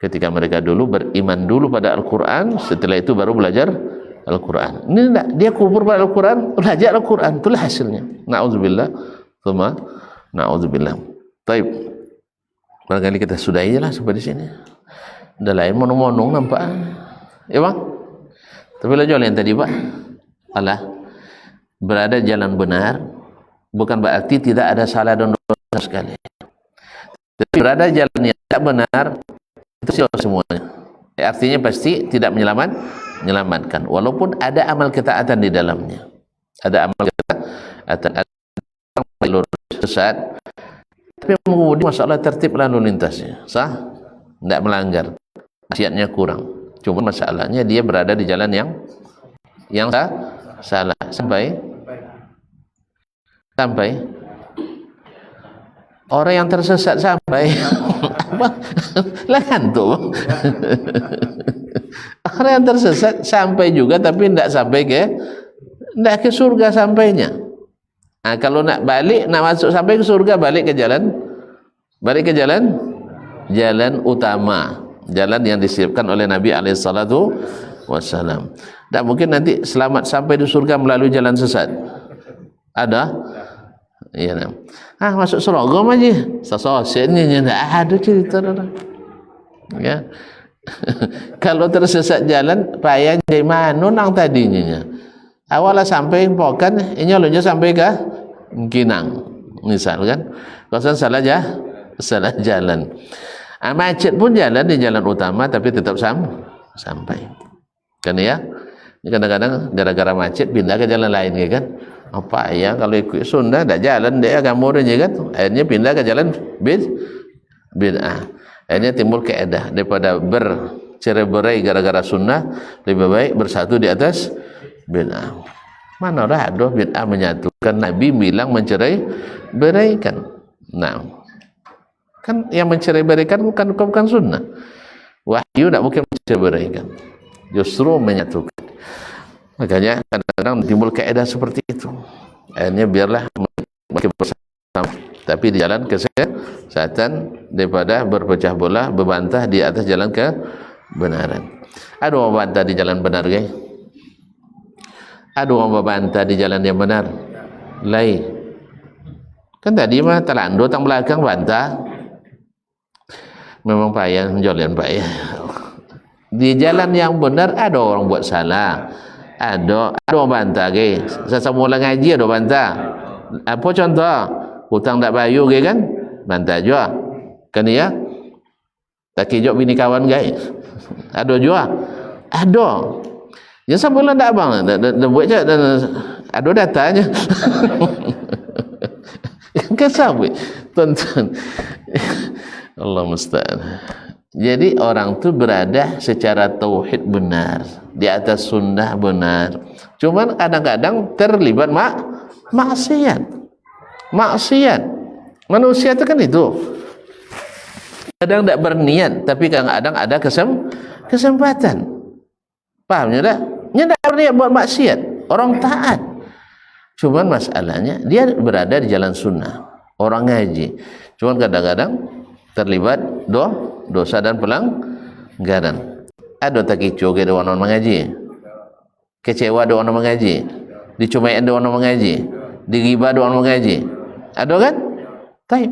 ketika mereka dulu beriman dulu pada Al-Quran, setelah itu baru belajar Al-Quran. Ini tidak, dia kufur pada Al-Quran, belajar Al-Quran, itulah hasilnya. Na'udzubillah, thumma na'udzubillah. Taib, barangkali kita sudahi lah sampai di sini. Udah lain monong-monong nampak, ya bang. Tapi lah jual yang tadi pak, Allah berada jalan benar, bukan berarti tidak ada salah dan dosa sekali. Tapi berada jalan yang tidak benar itu semuanya. Artinya pasti tidak menyelamatkan, walaupun ada amal ketaatan di dalamnya. Ada amal ketaatan, ada sesat, tapi mengemudi masalah tertib lalu lintasnya sah, tidak melanggar, maksiatnya kurang. Cuma masalahnya dia berada di jalan yang salah sampai orang yang tersesat sampai apa? Lah tuh. Orang yang tersesat sampai juga, tapi tidak sampai ke surga sampainya. Nah, kalau nak balik, nak masuk sampai ke surga, balik ke jalan utama, jalan yang disiapkan oleh Nabi SAW. Tak mungkin nanti selamat sampai di surga melalui jalan sesat. Ada? Iya. Masuk seragam aja. Sesosennya tidak ada cerita. Ya. Kalau tersesat jalan, payah dari mana nang tadinya. Awalnya sampai Pokan, ini lalunya sampai ke Kinang, misalkan. Kalau salah jalan. Macet pun jalan di jalan utama, tapi tetap sampai. Kan ya? Kadang-kadang gara-gara macet pindah ke jalan lain, ya kan? Apa ya kalau ikut Sunda dah jalan dia gamurnya kan, akhirnya pindah ke jalan bid'ah. Akhirnya timbul keedah, daripada bercerai-berai gara-gara sunnah, lebih baik bersatu di atas bid'ah. Mana ada bid'ah menyatukan? Nabi bilang mencerai-beraikan. Nah, kan yang mencerai-beraikan bukan sunnah. Wahyu tidak mungkin mencerai-beraikan, justru menyatukan. Makanya kadang-kadang timbul kaedah seperti itu. Akhirnya biarlah mereka bersama, tapi di jalan kesesatan daripada berpecah belah, berbantah di atas jalan kebenaran. Ada orang bantah di jalan benar, guys. Ada orang berbantah di jalan yang benar. Lain. Kan tadi mah telando tang belakang bantah. Memang payah, menjolian payah. Di jalan yang benar ada orang buat salah. Ada orang bantah, guys. Sesama orang ngaji ada bantah. Apa contoh? Hutang tak bayar, guys kan? Bantah juga. Kan ya? Tak kijok bini kawan, guys. Ada juga. Ada. Ya sampai tak abang. Dah buat je. Ada datanya. Kesabui. Tonton. Allah musta'an. Jadi orang tu berada secara tauhid benar, di atas sunnah benar. Cuman kadang-kadang terlibat maksiat. Maksiat. Manusia itu kan itu. Kadang tak berniat, tapi kadang-kadang ada kesempatan. Pahamnya tak? Dia tak berniat buat maksiat. Orang taat. Cuman masalahnya dia berada di jalan sunnah. Orang ngaji. Cuman kadang-kadang terlibat dosa dan pelanggaran. Ada tak kecoh ke orang mengaji, kecewa ada orang mengaji, dicumain ada orang mengaji, digibah ada orang mengaji. Ada kan? Taib.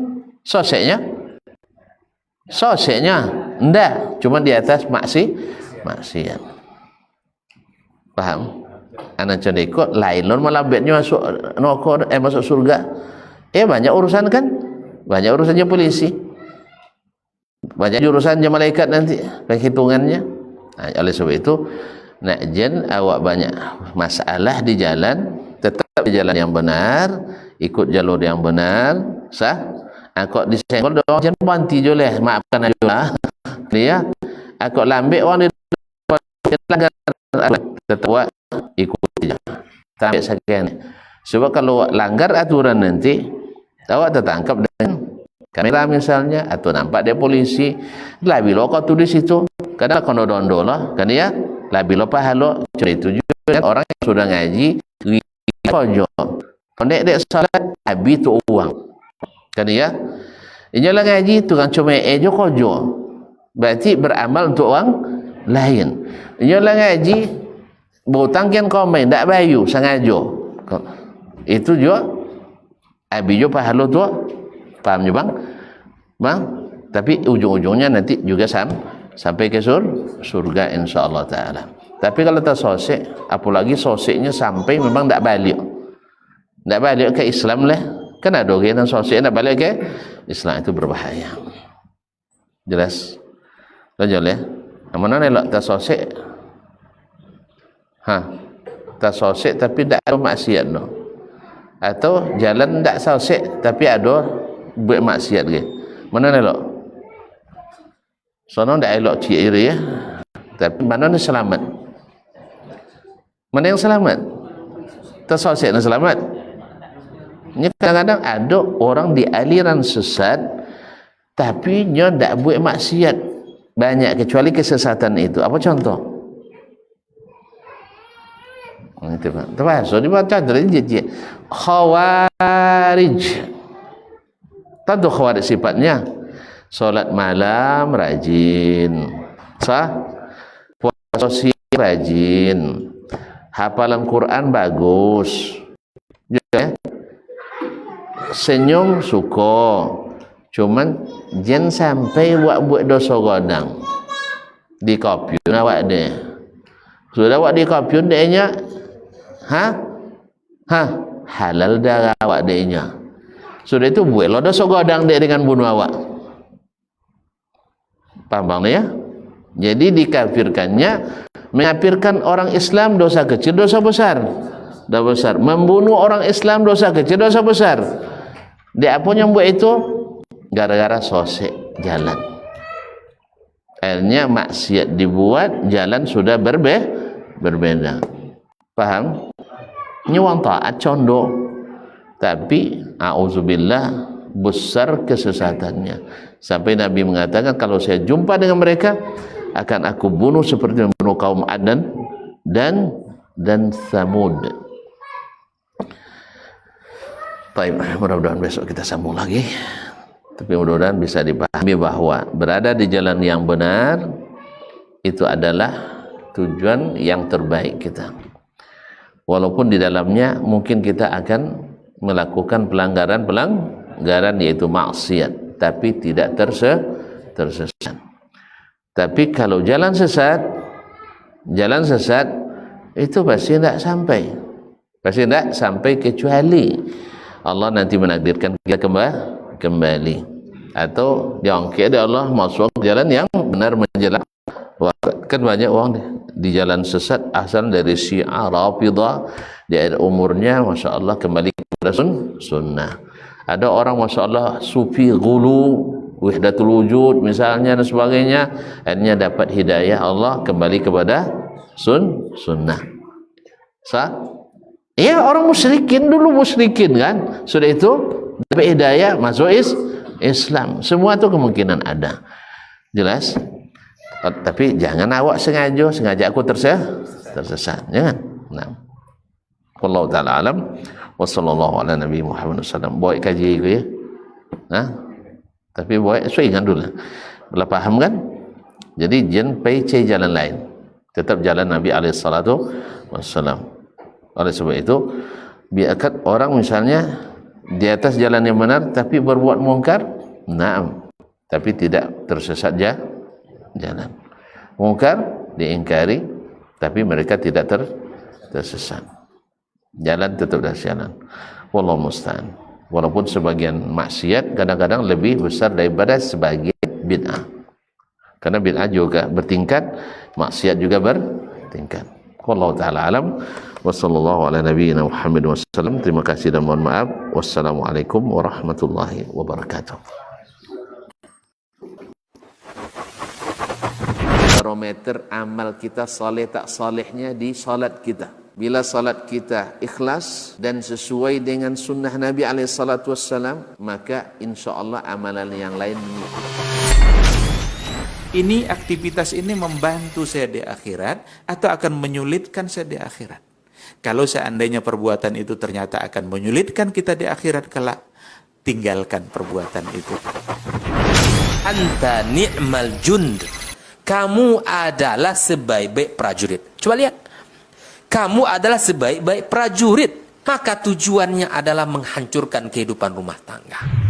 Soseknya enggak, cuma di atas maksiat. Paham? Anak cendeko lain lon malabetnya masuk neraka, masuk surga. Banyak urusan kan? Banyak urusannya polisi. Banyak jurusannya malaikat nanti penghitungannya. Nah, oleh sebab itu nak jen awak banyak masalah di jalan, tetap di jalan yang benar, ikut jalur yang benar, sah. Akak disenggol dong jen banti je leh, maafkan aja. Dia akak lambek orang dia langgar, tetap awak ikut je. Sampai sekian. Sebab kalau langgar aturan nanti awak tertangkap dengan kamera misalnya, atau nampak dia polisi, lebih lo kau tulis itu, kadang kau dondo lah, kan ya, lebih lo pahala. Itu juga orang yang sudah ngaji, kojo, dek salat, habis tu uang, kan ya, ini lah ngaji tu kan cuma ejo kojo, berarti beramal untuk orang lain. Ini lah ngaji, butang kian komen, tak bayu, sengaja, itu juga, habis juga pahala tu. Paham je bang? Tapi ujung-ujungnya nanti juga sampai ke surga insyaAllah ta'ala. Tapi kalau tak sosek, apalagi soseknya sampai memang tak balik ke Islam lah. Kan ada orang yang sosek tak balik ke Islam, itu berbahaya. Jelas? Lanjut ya. Yang mana elok tak sosek? Tak sosek tapi tak ada maksiat no. Atau jalan tak sosek tapi ada buat maksiat ke? Mana elok? Sono ndak elok ciri ya. Tapi mana ni selamat? Mana yang selamat? Tersosek yang selamat. Ini kadang-kadang ada orang di aliran sesat tapi dia ndak buat maksiat banyak kecuali kesesatan itu. Apa contoh? Itu Pak. Termasuk dibaca dari je. Khawarij. Tentu khawarij sifatnya solat malam rajin, puasa siang rajin, hafalan Quran bagus, ya. Senyum suka, cuman jen sampai buat dosa godang di kopyun awak deh. Sudah awak di kopyun dehnya, halal darah awak dehnya. Sudah itu buat lo dosa godang dia dengan bunuh awak. Paham bang ya? Jadi dikafirkannya, mengkafirkan orang Islam dosa kecil, dosa besar. Dosa besar. Membunuh orang Islam dosa kecil, dosa besar. Dia apa yang buat itu? Gara-gara sosek jalan. Akhirnya maksiat dibuat, jalan sudah berbeda. Paham? Ini orang taat condong. Tapi a'udzubillah besar kesesatannya. Sampai Nabi mengatakan kalau saya jumpa dengan mereka akan aku bunuh seperti membunuh kaum Adan dan dan Thamud. Baik, mudah-mudahan besok kita sambung lagi. Tapi mudah-mudahan bisa dipahami bahwa berada di jalan yang benar itu adalah tujuan yang terbaik kita. Walaupun di dalamnya mungkin kita akan melakukan pelanggaran yaitu maksiat, tapi tidak tersesat. Tapi kalau jalan sesat itu pasti tidak sampai kecuali Allah nanti menakdirkan kita kembali atau diangkat oleh Allah masuk jalan yang benar menjelang. Kan banyak orang di jalan sesat asal dari Syiah Rafidah di akhir umurnya Masya Allah kembali kepada sunnah. Ada orang Masya Allah sufi gulu wahdatul wujud misalnya dan sebagainya, akhirnya dapat hidayah Allah kembali kepada sunnah. Ya, orang musyrikin kan, sudah itu dapat hidayah masuk Islam. Semua itu kemungkinan ada. Jelas? Tapi jangan awak sengaja aku tersesat. Jangan. Nah. Wallahu taala alam wa sallallahu ala nabi Muhammad sallallahu alaihi wasallam. Kaji itu ya. Nah. Tapi so ingat dulu. Bila paham kan? Jadi jangan pergi jalan lain. Tetap jalan Nabi alaihi salatu wasallam. Oleh sebab itu, biarkan orang misalnya di atas jalan yang benar tapi berbuat mungkar, naam, tapi tidak tersesat jalan. Mungkar diingkari tapi mereka tidak tersesat. Jalan tetap dari jalan. Wallahu musta'an. Walaupun sebagian maksiat kadang-kadang lebih besar daripada sebagian bid'ah. Karena bid'ah juga bertingkat, maksiat juga bertingkat. Wallahu ta'ala alam. Wassallallahu ala nabiyyina Muhammad wasallam. Terima kasih dan mohon maaf. Wassalamualaikum warahmatullahi wabarakatuh. Barometer amal kita saleh tak salehnya di salat kita. Bila salat kita ikhlas dan sesuai dengan sunnah Nabi SAW, maka insyaAllah amalan yang lain mengikuti. Ini aktivitas ini membantu saya di akhirat atau akan menyulitkan saya di akhirat? Kalau seandainya perbuatan itu ternyata akan menyulitkan kita di akhirat kelak, tinggalkan perbuatan itu. Anta ni'mal jund. Kamu adalah sebaik-baik prajurit. Coba lihat. Kamu adalah sebaik-baik prajurit. Maka tujuannya adalah menghancurkan kehidupan rumah tangga.